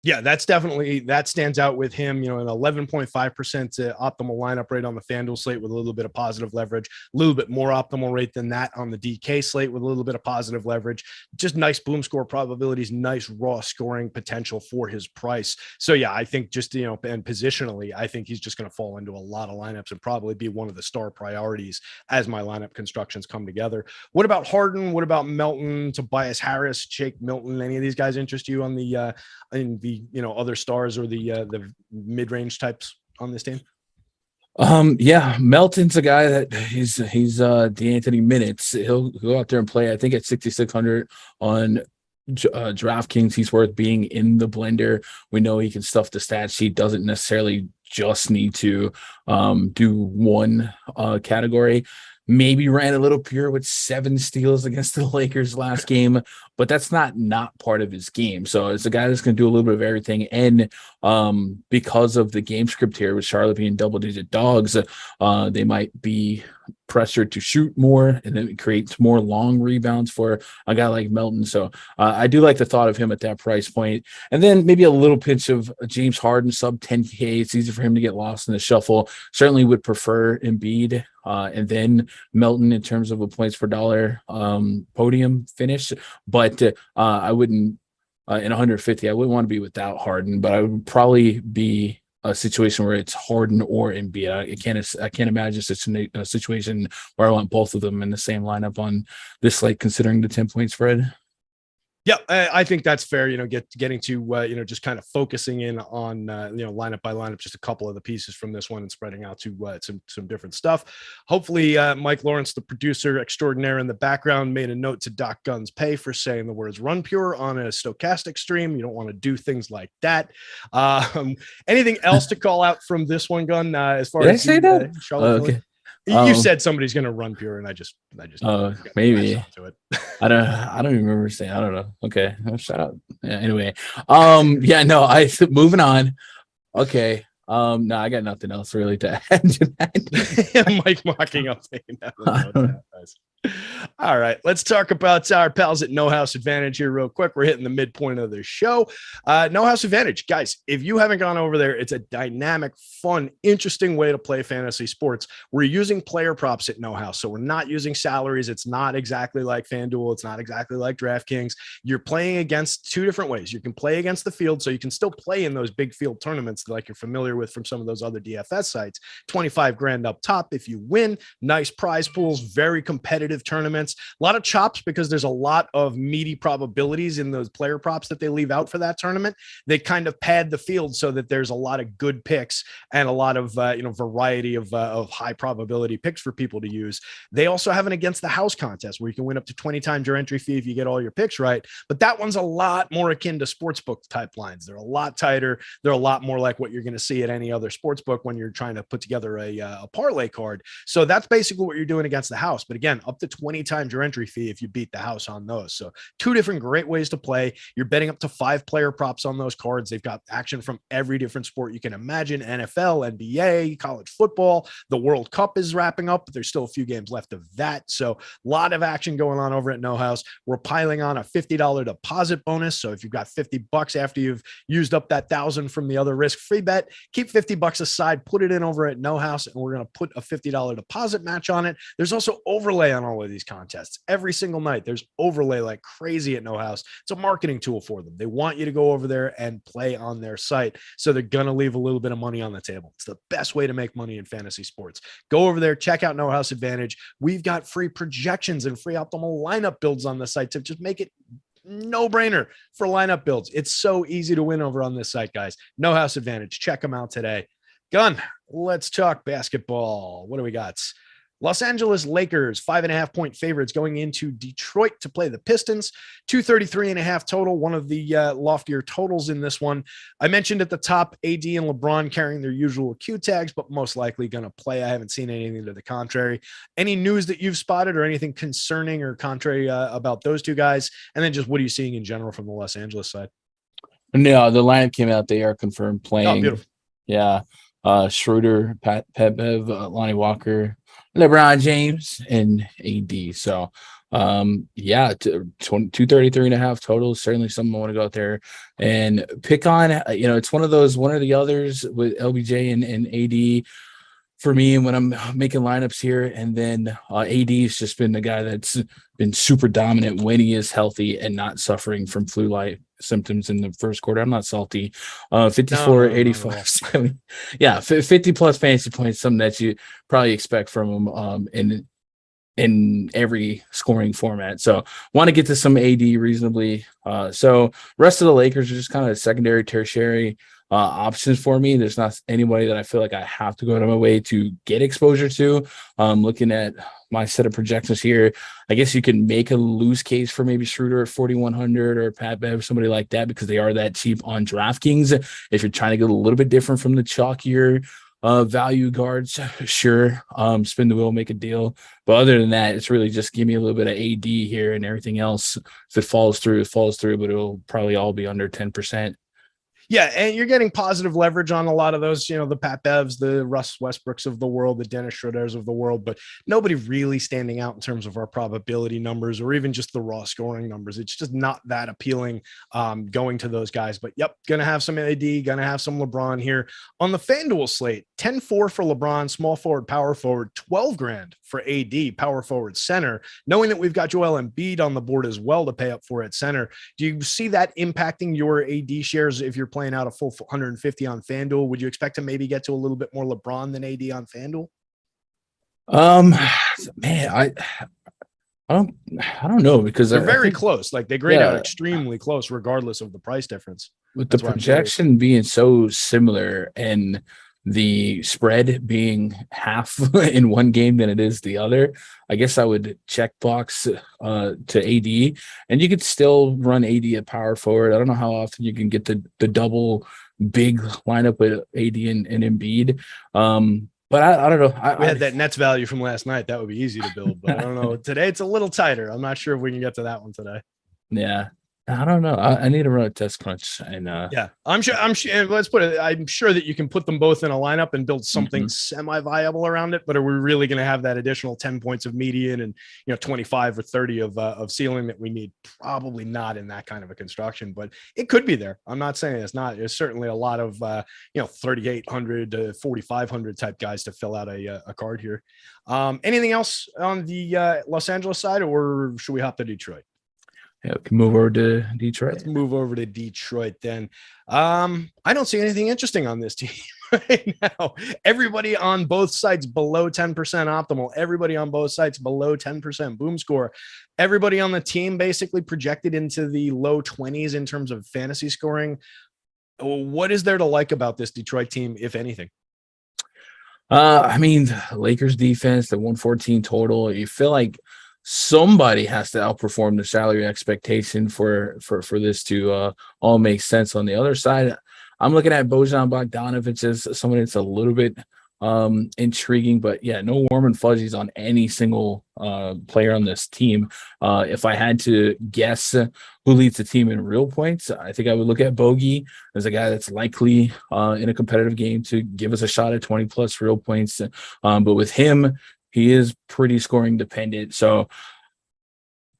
Speaker 3: Yeah, that stands out with him, an 11.5% optimal lineup rate on the FanDuel slate with a little bit of positive leverage, a little bit more optimal rate than that on the DK slate with a little bit of positive leverage. Just nice boom score probabilities, nice raw scoring potential for his price. So yeah, I think just, and positionally, I think he's just going to fall into a lot of lineups and probably be one of the star priorities as my lineup constructions come together. What about Harden? What about Melton, Tobias Harris, Jake Milton? Any of these guys interest you on the other stars or the mid-range types on this team?
Speaker 2: Yeah, Melton's a guy that he's DeAnthony minutes. He'll go out there and play. I think at 6,600 on DraftKings, he's worth being in the blender. We know he can stuff the stat sheet. Doesn't necessarily just need to do one category. Maybe ran a little pure with 7 steals against the Lakers last game, but that's not part of his game. So it's a guy that's going to do a little bit of everything. And because of the game script here with Charlotte being double-digit dogs, they might be pressured to shoot more, and then it creates more long rebounds for a guy like Melton. So I do like the thought of him at that price point. And then maybe a little pinch of James Harden, sub 10K. It's easy for him to get lost in the shuffle. Certainly would prefer Embiid and then Melton in terms of a points per dollar podium finish. But I wouldn't, in 150, I wouldn't want to be without Harden, but I would probably be a situation where it's Harden or Embiid. I can't imagine such a situation where I want both of them in the same lineup on this slate, considering the 10-point spread.
Speaker 3: Yeah, I think that's fair. Getting to just kind of focusing in on lineup by lineup, just a couple of the pieces from this one, and spreading out to some different stuff. Hopefully, Mike Lawrence, the producer extraordinaire in the background, made a note to Doc Gunn's pay for saying the words "run pure" on a Stokastic stream. You don't want to do things like that. Anything else to call out from this one, Gunn? As far as
Speaker 2: say that?
Speaker 3: Charlotte,
Speaker 2: okay.
Speaker 3: You said somebody's going to run pure, and I just
Speaker 2: maybe
Speaker 3: to it.
Speaker 2: I don't even remember saying. I don't know. Okay, shut up. Yeah, anyway, moving on. Okay, no, I got nothing else really to add to that.
Speaker 3: Mike mocking up. All right, let's talk about our pals at No House Advantage here real quick. We're hitting the midpoint of the show. No House Advantage, guys, if you haven't gone over there, it's a dynamic, fun, interesting way to play fantasy sports. We're using player props at No House, so we're not using salaries. It's not exactly like FanDuel. It's not exactly like DraftKings. You're playing against 2 different ways. You can play against the field, so you can still play in those big field tournaments like you're familiar with from some of those other DFS sites. 25 grand up top if you win. Nice prize pools, very competitive tournaments. A lot of chops because there's a lot of meaty probabilities in those player props that they leave out for that tournament. They kind of pad the field so that there's a lot of good picks and a lot of variety of high probability picks for people to use. They also have an against the house contest where you can win up to 20 times your entry fee if you get all your picks right. But that one's a lot more akin to sportsbook type lines. They're a lot tighter. They're a lot more like what you're going to see at any other sportsbook when you're trying to put together a parlay card. So that's basically what you're doing against the house. But again, up to 20 times your entry fee if you beat the house on those. So 2 different great ways to play. You're betting up to 5 player props on those cards. They've got action from every different sport you can imagine: NFL, NBA, college football. The World Cup is wrapping up, but there's still a few games left of that. So a lot of action going on over at No House. We're piling on a $50 deposit bonus. So if you've got $50 after you've used up that $1,000 from the other risk-free bet, keep $50 aside, put it in over at No House, and we're going to put a $50 deposit match on it. There's also overlay on all of these contests. Every single night, there's overlay like crazy at No House. It's a marketing tool for them. They want you to go over there and play on their site. So they're going to leave a little bit of money on the table. It's the best way to make money in fantasy sports. Go over there, check out No House Advantage. We've got free projections and free optimal lineup builds on the site to just make it no-brainer for lineup builds. It's so easy to win over on this site, guys. No House Advantage. Check them out today. Gun, let's talk basketball. What do we got? Los Angeles Lakers, 5.5-point favorites going into Detroit to play the Pistons. 233.5 total, one of the loftier totals in this one. I mentioned at the top, AD and LeBron carrying their usual Q tags, but most likely going to play. I haven't seen anything to the contrary. Any news that you've spotted or anything concerning or contrary about those two guys? And then just what are you seeing in general from the Los Angeles side?
Speaker 2: No, the lineup came out. They are confirmed playing.
Speaker 3: Oh, beautiful.
Speaker 2: Yeah. Schroeder, Pat Bev, Lonnie Walker, LeBron James, and AD. So, 233.5 total. Certainly something I want to go out there and pick on. It's one of the others with LBJ and AD for me when I'm making lineups here. And then AD has just been the guy that's been super dominant when he is healthy and not suffering from flu-like symptoms in the first quarter. I'm not salty. 54, 85, 70. Yeah, 50 plus fantasy points, something that you probably expect from him in every scoring format. So want to get to some AD reasonably. So rest of the Lakers are just kind of secondary, tertiary options for me. There's not anybody that I feel like I have to go out of my way to get exposure to. Looking at my set of projections here, I guess you can make a loose case for maybe Schroeder at 4,100 or Pat Bev, somebody like that, because they are that cheap on DraftKings. If you're trying to get a little bit different from the chalkier value guards, sure, spin the wheel, make a deal. But other than that, it's really just give me a little bit of AD here, and everything else, if it falls through, it falls through, but it'll probably all be under 10%.
Speaker 3: Yeah, and you're getting positive leverage on a lot of those, the Pat Bevs, the Russ Westbrooks of the world, the Dennis Schroeders of the world, but nobody really standing out in terms of our probability numbers or even just the raw scoring numbers. It's just not that appealing going to those guys. But yep, going to have some AD, going to have some LeBron here. On the FanDuel slate, 10-4 for LeBron, small forward, power forward, 12 grand for AD, power forward, center, knowing that we've got Joel Embiid on the board as well to pay up for at center. Do you see that impacting your AD shares if you're playing out a full 150 on FanDuel? Would you expect to maybe get to a little bit more LeBron than AD on FanDuel?
Speaker 2: Man, I don't know, because
Speaker 3: they're very close. Like they grade out extremely close, regardless of the price difference.
Speaker 2: With the projection being so similar and the spread being half in one game than it is the other, I guess I would check box to AD, and you could still run AD at power forward. I don't know how often you can get the double big lineup with AD and Embiid. But I don't know.
Speaker 3: We had that Nets value from last night. That would be easy to build, but I don't know. Today it's a little tighter. I'm not sure if we can get to that one today.
Speaker 2: Yeah. I don't know. I need to run a test crunch, and
Speaker 3: I'm sure. Let's put it. I'm sure that you can put them both in a lineup and build something semi-viable around it. But are we really going to have that additional 10 points of median and 25 or 30 of ceiling that we need? Probably not in that kind of a construction, but it could be there. I'm not saying it's not. There's certainly a lot of 3,800 to 4,500 type guys to fill out a card here. Anything else on the Los Angeles side, or should we hop to Detroit?
Speaker 2: Yeah, we can move over to Detroit.
Speaker 3: Let's move over to Detroit then. I don't see anything interesting on this team right now. Everybody on both sides below 10% optimal. Everybody on both sides below 10% boom score. Everybody on the team basically projected into the low 20s in terms of fantasy scoring. What is there to like about this Detroit team, if anything?
Speaker 2: Lakers defense, the 114 total. You feel like somebody has to outperform the salary expectation for this to all make sense. On the other side, I'm looking at Bojan Bogdanovic as someone that's a little bit intriguing, but yeah, no warm and fuzzies on any single player on this team. If I had to guess who leads the team in real points, I think I would look at Bogey as a guy that's likely in a competitive game to give us a shot at 20 plus real points. But with him, he is pretty scoring dependent. So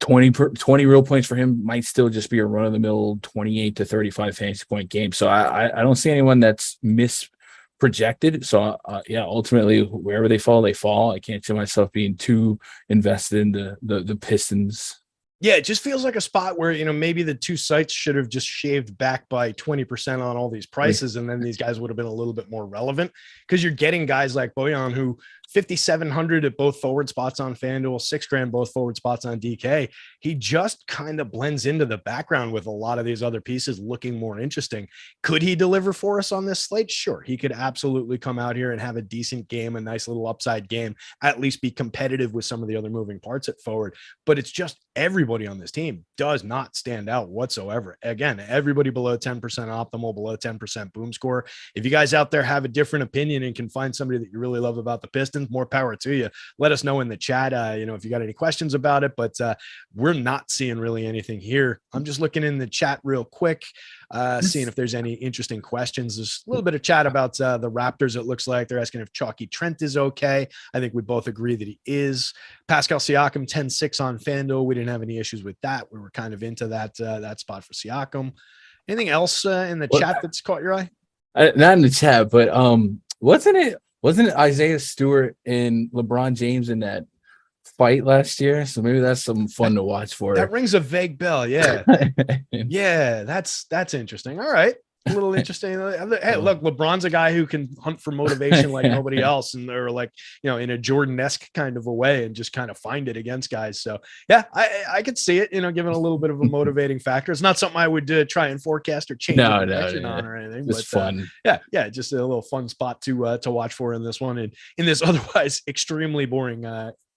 Speaker 2: 20 real points for him might still just be a run-of-the-mill 28 to 35 fantasy point game. So I don't see anyone that's misprojected. So, ultimately, wherever they fall, they fall. I can't see myself being too invested in the Pistons.
Speaker 3: Yeah, it just feels like a spot where, maybe the two sites should have just shaved back by 20% on all these prices, and then these guys would have been a little bit more relevant, because you're getting guys like Bojan who 5,700 at both forward spots on FanDuel, $6,000 both forward spots on DK. He just kind of blends into the background with a lot of these other pieces looking more interesting. Could he deliver for us on this slate? Sure. He could absolutely come out here and have a decent game, a nice little upside game, at least be competitive with some of the other moving parts at forward. But it's just everybody on this team does not stand out whatsoever. Again, everybody below 10% optimal, below 10% boom score. If you guys out there have a different opinion and can find somebody that you really love about the Pistons, more power to you. Let us know in the chat, if you got any questions about it, but we're not seeing really anything here. I'm just looking in the chat real quick, seeing if there's any interesting questions. There's a little bit of chat about the Raptors. It looks like they're asking if Chalky Trent is okay. I think we both agree that he is. Pascal Siakam 10-6 on FanDuel. We didn't have any issues with that. We were kind of into that spot for Siakam. Anything else in the chat that's caught your eye?
Speaker 2: Not in the chat, but wasn't it Isaiah Stewart and LeBron James in that fight last year? So maybe that's some fun to watch for.
Speaker 3: That rings a vague bell. Yeah. Yeah, that's interesting. All right. A little interesting. Hey, look, LeBron's a guy who can hunt for motivation like nobody else, and they're like, in a Jordan-esque kind of a way, and just kind of find it against guys. So yeah, I could see it, given a little bit of a motivating factor. It's not something I would try and forecast or change direction on or anything.
Speaker 2: It's fun.
Speaker 3: Yeah, just a little fun spot to watch for in this one, and in this otherwise extremely boring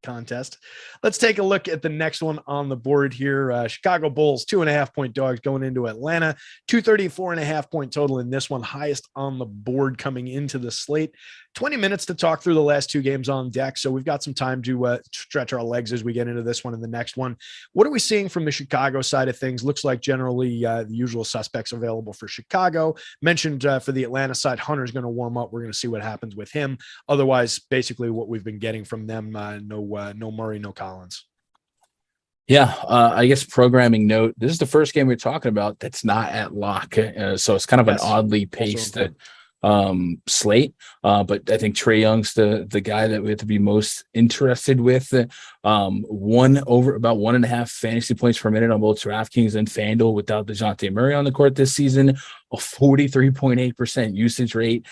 Speaker 3: contest. Let's take a look at the next one on the board here. Chicago Bulls 2.5-point dogs going into Atlanta. 234.5-point total in this one, highest on the board coming into the slate. 20 minutes to talk through the last two games on deck, so we've got some time to stretch our legs as we get into this one and the next one. What are we seeing from the Chicago side of things? Looks like generally the usual suspects available for Chicago. Mentioned for the Atlanta side, Hunter's going to warm up. We're going to see what happens with him. Otherwise, basically what we've been getting from them, no Murray, no Collins.
Speaker 2: Yeah, I guess programming note, this is the first game we're talking about that's not at lock. So it's kind of an oddly paced slate. But I think Trae Young's the guy that we have to be most interested with. About 1.5 fantasy points per minute on both DraftKings and FanDuel without DeJounte Murray on the court this season, a 43.8% usage rate.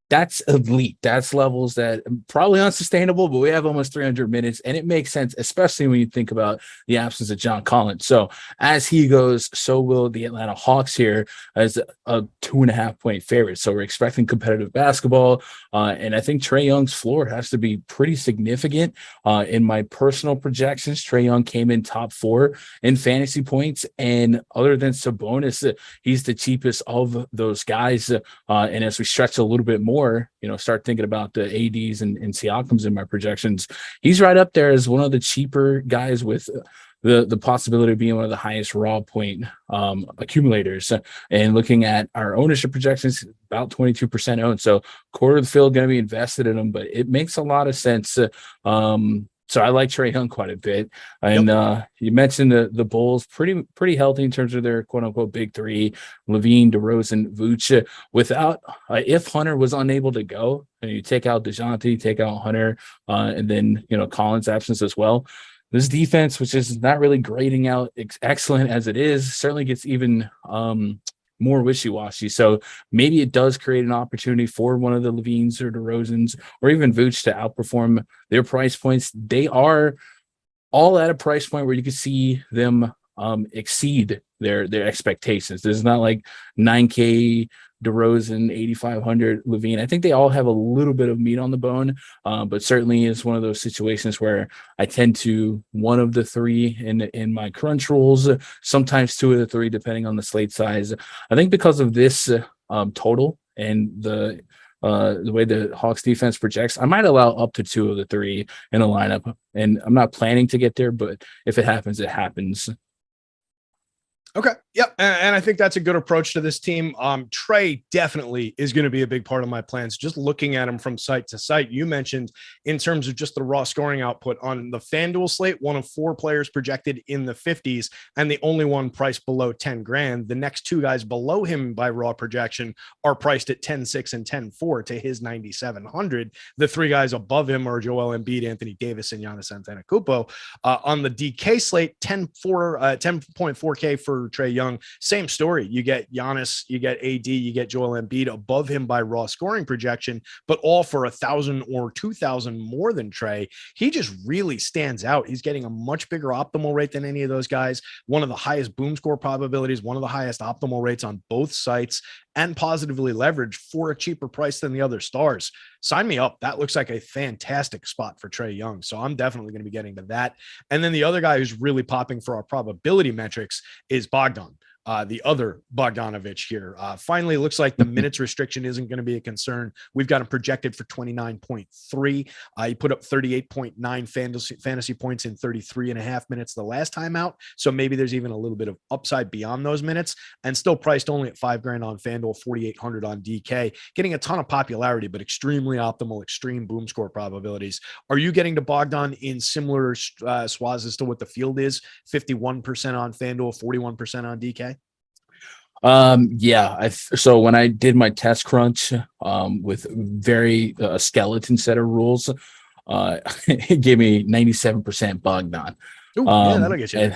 Speaker 2: That's elite. That's levels that probably unsustainable, but we have almost 300 minutes, and it makes sense, especially when you think about the absence of John Collins. So as he goes, so will the Atlanta Hawks here as a 2.5-point favorite. So we're expecting competitive basketball, and I think Trae Young's floor has to be pretty significant. In my personal projections, Trae Young came in top 4 in fantasy points, and other than Sabonis, he's the cheapest of those guys. And as we stretch a little bit more, start thinking about the ADs and Siakams in my projections, he's right up there as one of the cheaper guys with the possibility of being one of the highest raw point accumulators. And looking at our ownership projections, about 22% owned. So quarter of the field going to be invested in them, but it makes a lot of sense. So I like Trae Young quite a bit. And you mentioned the Bulls pretty healthy in terms of their quote unquote big three, Levine, DeRozan, Vooch. Without if Hunter was unable to go, and you take out DeJounte, take out Hunter, and then Collins' absence as well. This defense, which is not really grading out excellent as it is, certainly gets even more wishy-washy. So maybe it does create an opportunity for one of the Levines or DeRozans or even Vooch to outperform their price points. They are all at a price point where you can see them exceed their expectations. This is not like 9K DeRozan, 8,500 Levine. I think they all have a little bit of meat on the bone, but certainly it's one of those situations where I tend to one of the three in my crunch rules, sometimes two of the three, depending on the slate size. I think because of this total and the way the Hawks defense projects, I might allow up to two of the three in a lineup. And I'm not planning to get there, but if it happens, it happens.
Speaker 3: Okay. Yep. And I think that's a good approach to this team. Trae definitely is going to be a big part of my plans. Just looking at him from site to site, you mentioned in terms of just the raw scoring output on the FanDuel slate, one of 4 players projected in the 50s and the only one priced below 10 grand. The next 2 guys below him by raw projection are priced at 10.6 and 10.4 to his 9,700. The 3 guys above him are Joel Embiid, Anthony Davis, and Giannis Antetokounmpo. On the DK slate, 10.4K for for Trae Young. Same story. You get Giannis, you get AD, you get Joel Embiid above him by raw scoring projection, but all for 1,000 or 2,000 more than Trae. He just really stands out. He's getting a much bigger optimal rate than any of those guys. One of the highest boom score probabilities, one of the highest optimal rates on both sites, and positively leveraged for a cheaper price than the other stars. Sign me up. That looks like a fantastic spot for Trae Young. So I'm definitely going to be getting to that. And then the other guy who's really popping for our probability metrics is Bogdan. The other Bogdanovich here. Finally, looks like the minutes restriction isn't going to be a concern. We've got him projected for 29.3. He put up 38.9 fantasy points in 33.5 minutes the last time out. So maybe there's even a little bit of upside beyond those minutes, and still priced only at $5,000 on FanDuel, 4,800 on DK, getting a ton of popularity, but extremely optimal, extreme boom score probabilities. Are you getting to Bogdan in similar swaths as to what the field is? 51% on FanDuel, 41% on DK?
Speaker 2: So when I did my test crunch with very skeleton set of rules, it gave me 97% Bogdan.
Speaker 3: Ooh, yeah, that'll get you.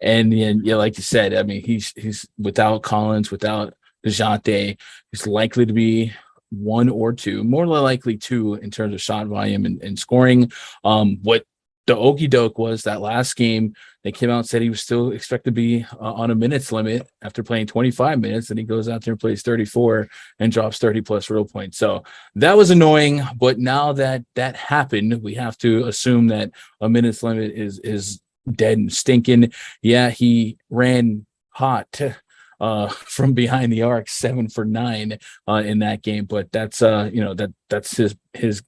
Speaker 2: And yeah, like you said, I mean, he's without Collins, without DeJounte, he's likely to be one or two, more likely two in terms of shot volume and scoring. What the okey doke was that last game, they came out and said he was still expected to be on a minutes limit after playing 25 minutes, and he goes out there and plays 34 and drops 30 plus real points. So that was annoying. But now that that happened, we have to assume that a minutes limit is dead and stinking. Yeah, he ran hot from behind the arc, 7 for 9 in that game. But that's that's his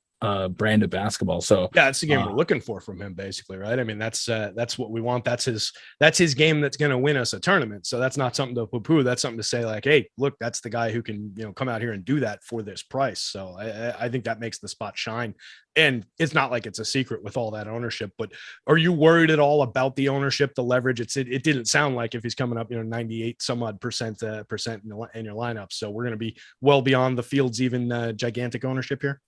Speaker 2: brand of basketball. So
Speaker 3: yeah, it's the game we're looking for from him, basically, right? I mean, that's what we want. That's his game that's going to win us a tournament. So that's not something to poo-poo. That's something to say like, hey, look, that's the guy who can come out here and do that for this price. So I think that makes the spot shine. And it's not like it's a secret with all that ownership, but are you worried at all about the ownership, the leverage? It didn't sound like if he's coming up 98 some odd percent in your lineup. So we're going to be well beyond the field's even gigantic ownership here.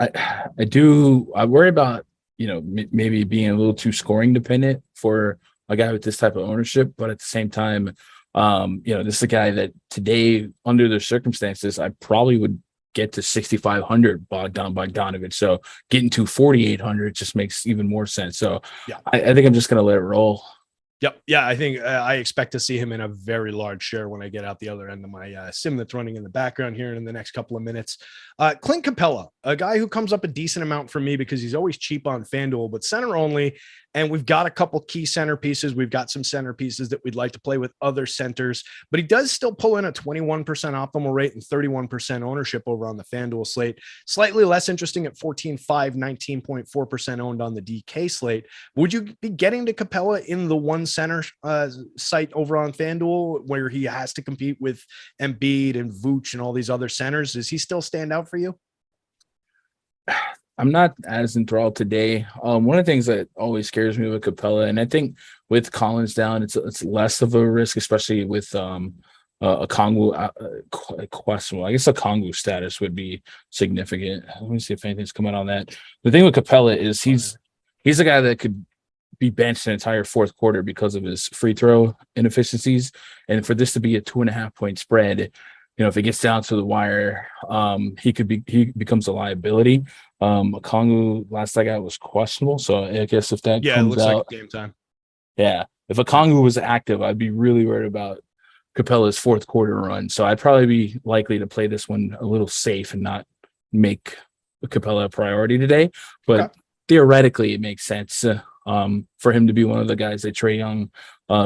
Speaker 2: I worry about maybe being a little too scoring dependent for a guy with this type of ownership, but at the same time, this is a guy that today, under the circumstances, I probably would get to 6,500 Bogdanovich. So getting to 4,800 just makes even more sense. So yeah, I think I'm just going to let it roll.
Speaker 3: Yep. Yeah, I think I expect to see him in a very large share when I get out the other end of my sim that's running in the background here in the next couple of minutes. Clint Capella, a guy who comes up a decent amount for me because he's always cheap on FanDuel, but center only. And we've got a couple key centerpieces. We've got some centerpieces that we'd like to play with other centers, but he does still pull in a 21% optimal rate and 31% ownership over on the FanDuel slate. Slightly less interesting at 14.5, 19.4% owned on the DK slate. Would you be getting to Capella in the one center site over on FanDuel where he has to compete with Embiid and Vooch and all these other centers? Does he still stand out for you?
Speaker 2: I'm not as enthralled today. One of the things that always scares me with Capella, and I think with Collins down, it's less of a risk, especially with a Kongu questionable. I guess a Kongu status would be significant. Let me see if anything's coming on that. The thing with Capella is he's a guy that could be benched an entire fourth quarter because of his free throw inefficiencies, and for this to be a 2.5 point spread, if it gets down to the wire, he becomes a liability. Kongu, last I got, was questionable. So I guess if that comes
Speaker 3: it looks
Speaker 2: out,
Speaker 3: like game time.
Speaker 2: Yeah. If a Kongu was active, I'd be really worried about Capella's fourth quarter run. So I'd probably be likely to play this one a little safe and not make Capella a priority today. But theoretically, it makes sense for him to be one of the guys that Trae Young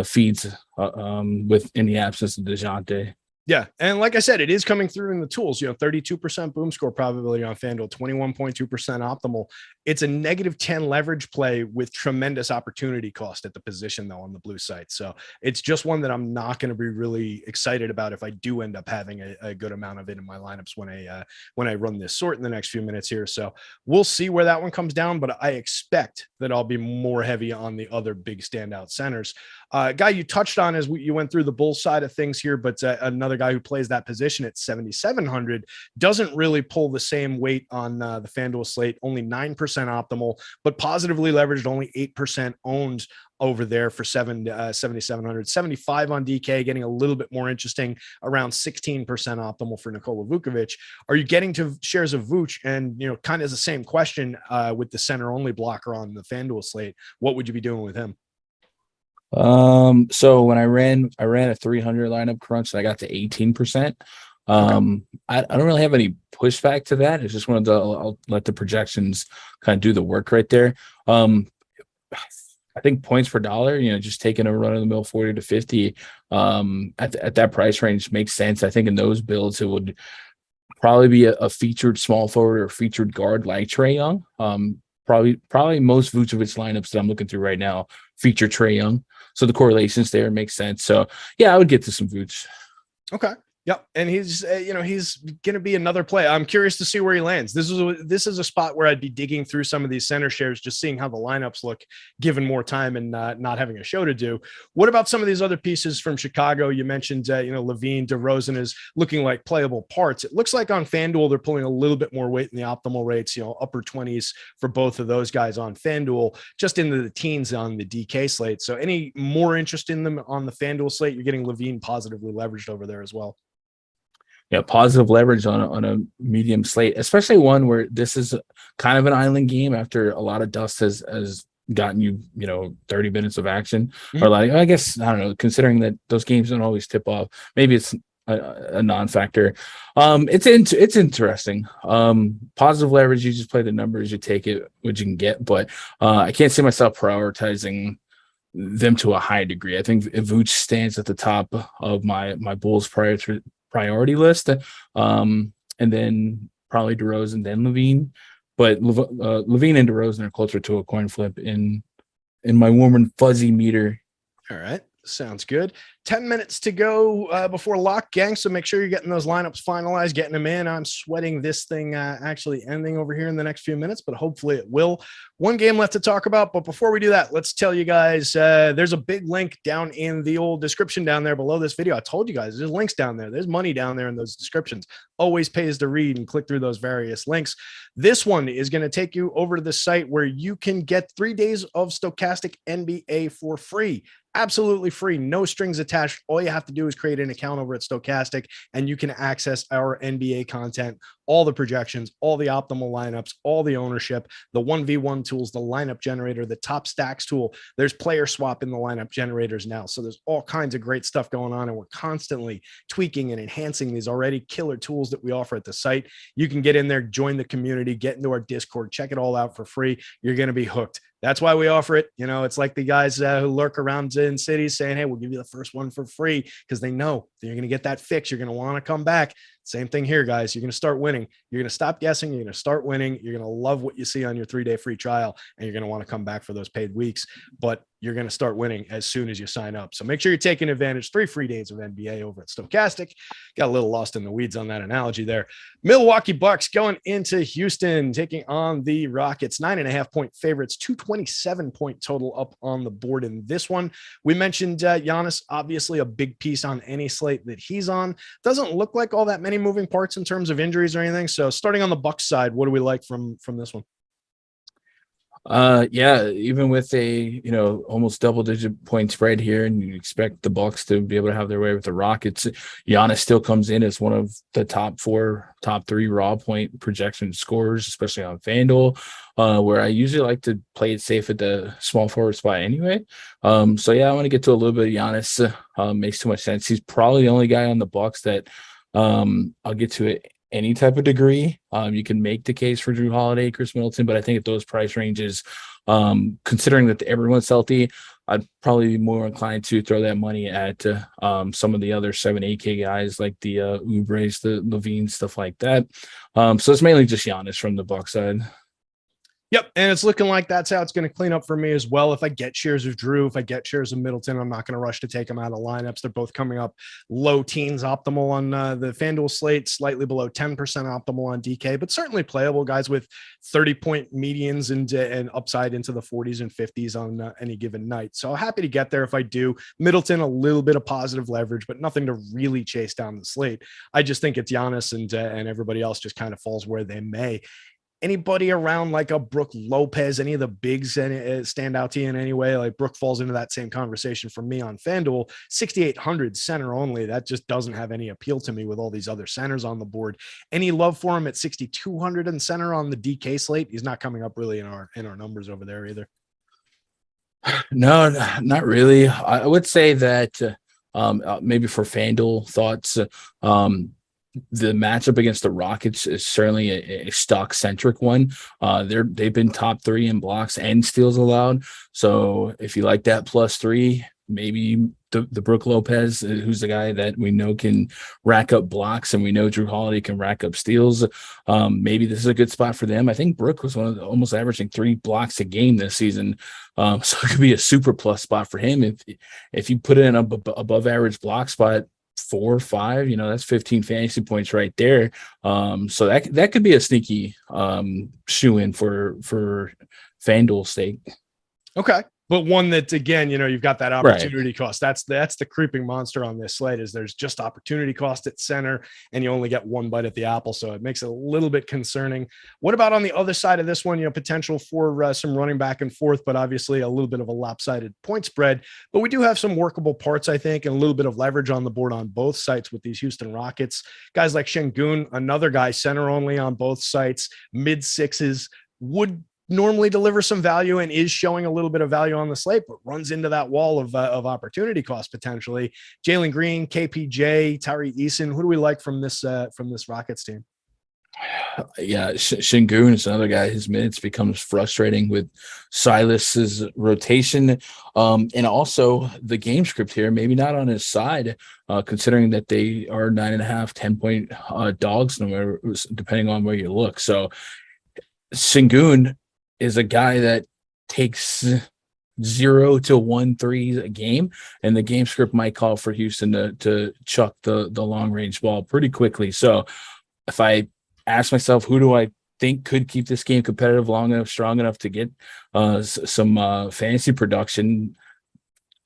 Speaker 2: feeds with in the absence of DeJounte.
Speaker 3: Yeah. And like I said, it is coming through in the tools, 32% boom score probability on FanDuel, 21.2% optimal. It's a -10 leverage play with tremendous opportunity cost at the position, though, on the blue side. So it's just one that I'm not going to be really excited about if I do end up having a good amount of it in my lineups when I run this sort in the next few minutes here. So we'll see where that one comes down, but I expect that I'll be more heavy on the other big standout centers. Guy you touched on as you went through the Bulls side of things here, but another guy who plays that position at 7,700, doesn't really pull the same weight on the FanDuel slate, only 9% optimal, but positively leveraged, only 8% owned over there for 7,700, 75 on DK, getting a little bit more interesting, around 16% optimal for Nikola Vukovic. Are you getting to shares of Vuce? And, kind of the same question with the center only blocker on the FanDuel slate. What would you be doing with him?
Speaker 2: So when I ran a 300 lineup crunch and I got to 18%. Okay. I don't really have any pushback to that. It's just one of I'll let the projections kind of do the work right there. I think points per dollar, just taking a run of the mill 40 to 50 at that price range makes sense. I think in those builds, it would probably be a featured small forward or featured guard like Trae Young. Probably most Vucevic lineups that I'm looking through right now feature Trae Young. So the correlations there make sense. So yeah, I would get to some Vuce.
Speaker 3: Okay. Yep, and he's he's going to be another play. I'm curious to see where he lands. This is a spot where I'd be digging through some of these center shares, just seeing how the lineups look, given more time and not having a show to do. What about some of these other pieces from Chicago? You mentioned Levine, DeRozan is looking like playable parts. It looks like on FanDuel they're pulling a little bit more weight in the optimal rates, upper 20s for both of those guys on FanDuel, just into the teens on the DK slate. So any more interest in them on the FanDuel slate? You're getting Levine positively leveraged over there as well.
Speaker 2: Yeah, positive leverage on a medium slate, especially one where this is kind of an island game after a lot of dust has gotten you 30 minutes of action. Mm-hmm. Or like, I guess, I don't know, considering that those games don't always tip off, maybe it's a non-factor. It's interesting. Positive leverage, you just play the numbers, you take it what you can get, but I can't see myself prioritizing them to a high degree. I think Vuce stands at the top of my Bulls priority list, and then probably DeRozan, then Levine. But Levine and DeRozan are closer to a coin flip in my warm and fuzzy meter.
Speaker 3: All right, sounds good. 10 minutes to go before lock, gang. So make sure you're getting those lineups finalized, getting them in. I'm sweating this thing actually ending over here in the next few minutes, but hopefully it will. One game left to talk about, but before we do that, let's tell you guys there's a big link down in the old description down there below this video. I told you guys there's links down there. There's money down there in those descriptions. Always pays to read and click through those various links. This one is going to take you over to the site where you can get 3 days of Stokastic NBA for free. Absolutely free, no strings attached. All you have to do is create an account over at Stokastic and you can access our NBA content, all the projections, all the optimal lineups, all the ownership, the 1v1 tools, the lineup generator, the top stacks tool. There's player swap in the lineup generators now. So there's all kinds of great stuff going on, and we're constantly tweaking and enhancing these already killer tools that we offer at the site. You can get in there, join the community, get into our Discord, check it all out for free. You're going to be hooked. That's why we offer it. It's like the guys who lurk around in cities saying, hey, we'll give you the first one for free, because they know that you're going to get that fix. You're going to want to come back. Same thing here, guys. You're going to start winning. You're going to stop guessing. You're going to start winning. You're going to love what you see on your 3-day free trial, and you're going to want to come back for those paid weeks. But you're going to start winning as soon as you sign up. So make sure you're taking advantage. 3 free days of NBA over at Stokastic. Got a little lost in the weeds on that analogy there. Milwaukee Bucks going into Houston, taking on the Rockets. 9.5-point favorites, 227-point total up on the board in this one. We mentioned Giannis, obviously a big piece on any slate that he's on. Doesn't look like all that many moving parts in terms of injuries or anything. So starting on the Bucks side, what do we like from this one?
Speaker 2: Yeah, even with a almost double-digit point spread here, and you expect the Bucks to be able to have their way with the Rockets, Giannis still comes in as one of the top 3 raw point projection scorers, especially on FanDuel, where I usually like to play it safe at the small forward spot anyway. So yeah, I want to get to a little bit of Giannis. Makes too much sense. He's probably the only guy on the Bucks that I'll get to it any type of degree. You can make the case for Drew Holiday, Chris Middleton, but I think at those price ranges, considering that everyone's healthy, I'd probably be more inclined to throw that money at some of the other 7-8K guys like the Oubres, the Levine, stuff like that. So it's mainly just Giannis from the Bucks side.
Speaker 3: Yep, and it's looking like that's how it's going to clean up for me as well. If I get shares of Drew, if I get shares of Middleton, I'm not going to rush to take them out of lineups. They're both coming up low teens optimal on the FanDuel slate, slightly below 10% optimal on DK, but certainly playable guys with 30-point medians and upside into the 40s and 50s on any given night. So happy to get there if I do. Middleton, a little bit of positive leverage, but nothing to really chase down the slate. I just think it's Giannis and everybody else just kind of falls where they may. Anybody around like a Brook Lopez, any of the bigs stand out to you in any way? Like Brook falls into that same conversation for me on FanDuel. 6,800 center only. That just doesn't have any appeal to me with all these other centers on the board. Any love for him at 6,200 and center on the DK slate? He's not coming up really in our numbers over there either.
Speaker 2: No, not really. I would say that maybe for FanDuel thoughts, the matchup against the Rockets is certainly a stock centric one. They've been top 3 in blocks and steals allowed. So if you like that +3, maybe the Brook Lopez, who's the guy that we know can rack up blocks, and we know Drew Holiday can rack up steals. Maybe this is a good spot for them. I think Brook was almost averaging 3 blocks a game this season. So it could be a super plus spot for him. If you put in an above average block spot, 4 or 5, that's 15 fantasy points right there. So that could be a sneaky shoe in for FanDuel stake.
Speaker 3: Okay. But one that, again, you've got that opportunity cost. That's the creeping monster on this slate, is there's just opportunity cost at center, and you only get one bite at the apple. So it makes it a little bit concerning. What about on the other side of this one? Potential for some running back and forth, but obviously a little bit of a lopsided point spread. But we do have some workable parts, I think, and a little bit of leverage on the board on both sites with these Houston Rockets. Guys like Şengün, another guy, center only on both sites, mid 6s, would normally deliver some value and is showing a little bit of value on the slate, but runs into that wall of opportunity cost potentially. Jalen Green, KPJ, Tyree Eason. Who do we like from this Rockets team?
Speaker 2: Yeah, Şengün is another guy. His minutes becomes frustrating with Silas's rotation, and also the game script here. Maybe not on his side, considering that they are 9.5, 10-point dogs, no matter, depending on where you look. So Şengün is a guy that takes 0 to 1 threes a game, and the game script might call for Houston to chuck the long range ball pretty quickly. So if I ask myself, who do I think could keep this game competitive long enough, strong enough to get some fantasy production,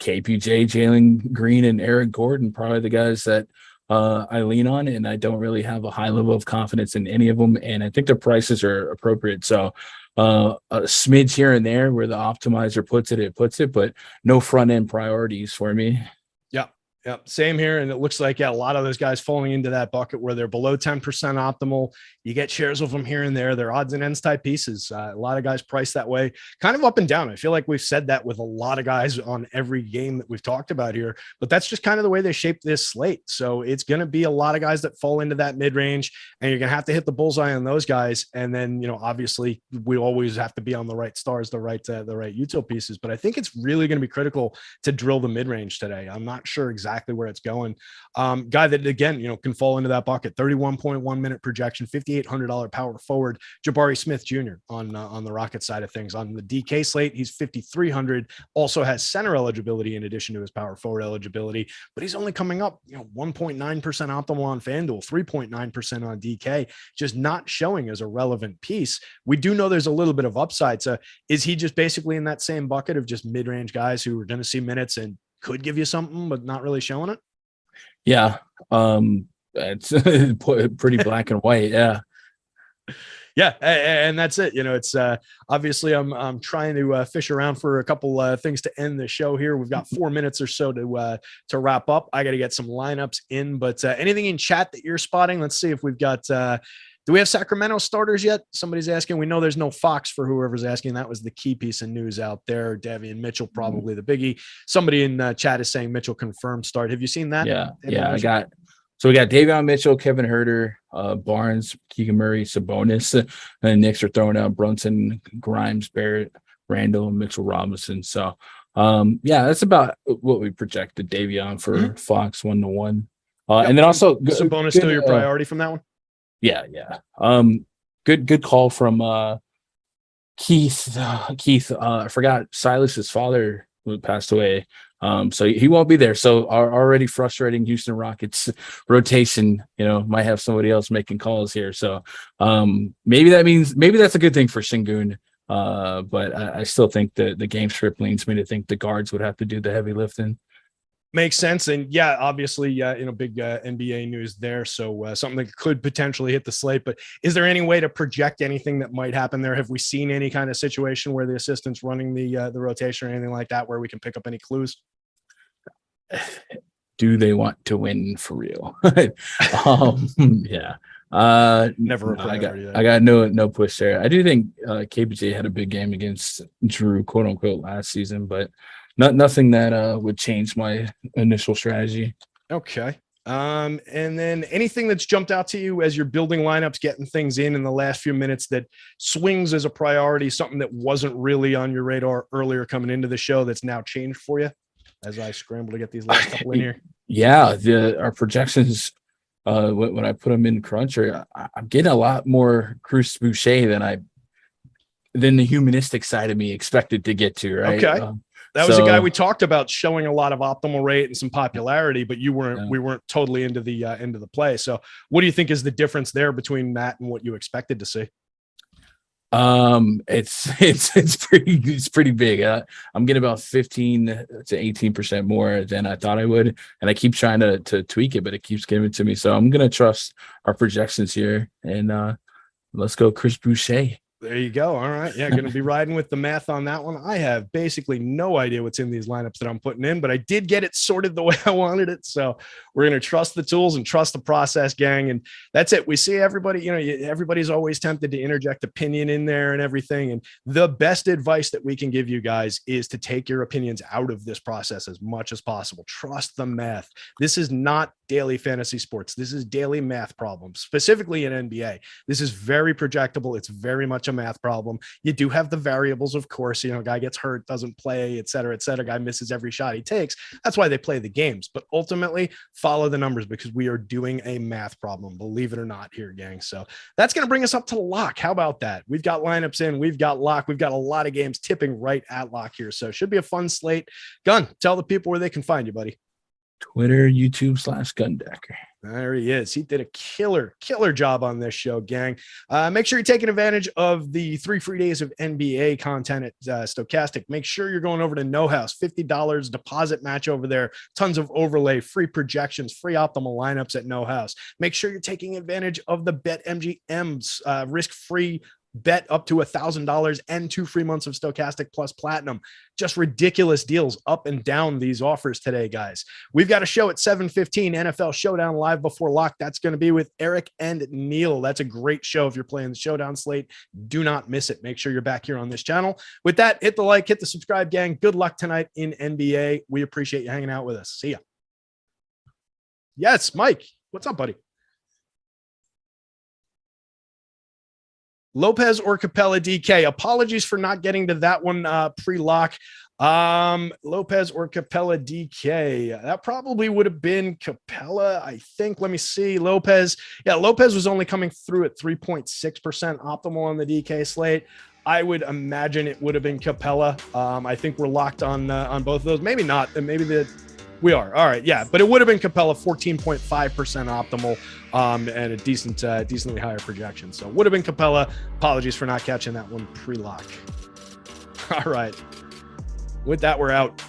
Speaker 2: KPJ, Jalen Green, and Eric Gordon, probably the guys that I lean on, and I don't really have a high level of confidence in any of them, and I think the prices are appropriate. So a smidge here and there where the optimizer puts it, but no front end priorities for me.
Speaker 3: Yeah, same here. And it looks like, a lot of those guys falling into that bucket where they're below 10% optimal. You get shares of them here and there. They're odds and ends type pieces. A lot of guys priced that way, kind of up and down. I feel like we've said that with a lot of guys on every game that we've talked about here, but that's just kind of the way they shape this slate. So it's going to be a lot of guys that fall into that mid-range, and you're going to have to hit the bullseye on those guys. And then, obviously we always have to be on the right stars, the right util pieces, but I think it's really going to be critical to drill the mid-range today. I'm not sure exactly where it's going. Guy that, again, can fall into that bucket. 31.1 minute projection, $5,800 power forward, Jabari Smith Jr. on the Rocket side of things. On the DK slate, he's 5,300. Also has center eligibility in addition to his power forward eligibility, but he's only coming up 1.9% optimal on FanDuel, 3.9% on DK, just not showing as a relevant piece. We do know there's a little bit of upside. So is he just basically in that same bucket of just mid-range guys who are going to see minutes and could give you something, but not really showing it?
Speaker 2: Yeah. It's pretty black and white. Yeah.
Speaker 3: Yeah. And that's it. It's obviously I'm trying to fish around for a couple things to end the show here. We've got 4 minutes or so to wrap up. I got to get some lineups in, but anything in chat that you're spotting? Let's see if we've got, do we have Sacramento starters yet? Somebody's asking. We know there's no Fox for whoever's asking. That was the key piece of news out there. Davion Mitchell, probably the biggie. Somebody in chat is saying Mitchell confirmed start. Have you seen that?
Speaker 2: Yeah. We got Davion Mitchell, Kevin Huerter, Barnes, Keegan Murray, Sabonis, and the Knicks are throwing out Brunson, Grimes, Barrett, Randall, and Mitchell Robinson. So, that's about what we projected Davion for Fox 1-to-1. And then also
Speaker 3: Sabonis still your priority from that one?
Speaker 2: Yeah. Good call from Keith, I forgot Silas's father who passed away. So he won't be there. So our already frustrating Houston Rockets rotation, might have somebody else making calls here. So maybe that's a good thing for Şengün. But I still think the game script leans me to think the guards would have to do the heavy lifting.
Speaker 3: Makes sense. And yeah, obviously, big NBA news there. So something that could potentially hit the slate. But is there any way to project anything that might happen there? Have we seen any kind of situation where the assistant's running the rotation or anything like that where we can pick up any clues?
Speaker 2: Do they want to win for real? Yeah.
Speaker 3: Never.
Speaker 2: I got no push there. I do think KPJ had a big game against Drew, quote unquote, last season, but nothing that would change my initial strategy.
Speaker 3: Okay. And then anything that's jumped out to you as you're building lineups, getting things in the last few minutes that swings as a priority, something that wasn't really on your radar earlier coming into the show that's now changed for you as I scramble to get these last couple in here?
Speaker 2: Yeah, our projections, when I put them in Cruncher, I'm getting a lot more Chris Boucher than the humanistic side of me expected to get to, right?
Speaker 3: Okay. That was a guy we talked about showing a lot of optimal rate and some popularity, but we weren't totally into the play. So what do you think is the difference there between that and what you expected to see?
Speaker 2: It's pretty big. I'm getting about 15 to 18% more than I thought I would. And I keep trying to tweak it, but it keeps giving it to me. So I'm going to trust our projections here and, let's go Chris Boucher.
Speaker 3: There you go. All right. Yeah. Going to be riding with the math on that one. I have basically no idea what's in these lineups that I'm putting in, but I did get it sorted the way I wanted it. So we're going to trust the tools and trust the process, gang. And that's it. We see everybody, everybody's always tempted to interject opinion in there and everything. And the best advice that we can give you guys is to take your opinions out of this process as much as possible. Trust the math. This is not daily fantasy sports. This is daily math problems, specifically in NBA. This is very projectable. It's very much a math problem. You do have the variables, of course, a guy gets hurt, doesn't play, et cetera, guy misses every shot he takes. That's why they play the games, but ultimately follow the numbers because we are doing a math problem, believe it or not here, gang. So that's going to bring us up to lock. How about that? We've got lineups in, we've got lock. We've got a lot of games tipping right at lock here. So should be a fun slate. Gun, tell the people where they can find you, buddy.
Speaker 2: Twitter, YouTube /Gundacker.
Speaker 3: There he is. He did a killer job on this show, gang. Make sure you're taking advantage of the 3 free days of NBA content at Stokastic. Make sure you're going over to No House, $50 deposit match over there. Tons of overlay, free projections, free optimal lineups at No House. Make sure you're taking advantage of the BetMGM's risk-free bet up to $1,000 and 2 free months of Stokastic plus Platinum. Just ridiculous deals up and down these offers today, guys. We've got a show at 7:15, NFL Showdown Live Before Lock. That's going to be with Eric and Neil. That's a great show if you're playing the Showdown slate. Do not miss it. Make sure you're back here on this channel. With that, hit the like, hit the subscribe, gang. Good luck tonight in NBA. We appreciate you hanging out with us. See ya. Yes, Mike. What's up, buddy? Lopez or Capella DK. Apologies for not getting to that one pre-lock. Lopez or Capella DK. That probably would have been Capella, I think. Let me see. Lopez. Yeah, Lopez was only coming through at 3.6% optimal on the DK slate. I would imagine it would have been Capella. I think we're locked on both of those. Maybe not. Maybe we are. All right. Yeah. But it would have been Capella 14.5% optimal and a decently higher projection. So would have been Capella. Apologies for not catching that one pre-lock. All right. With that, we're out.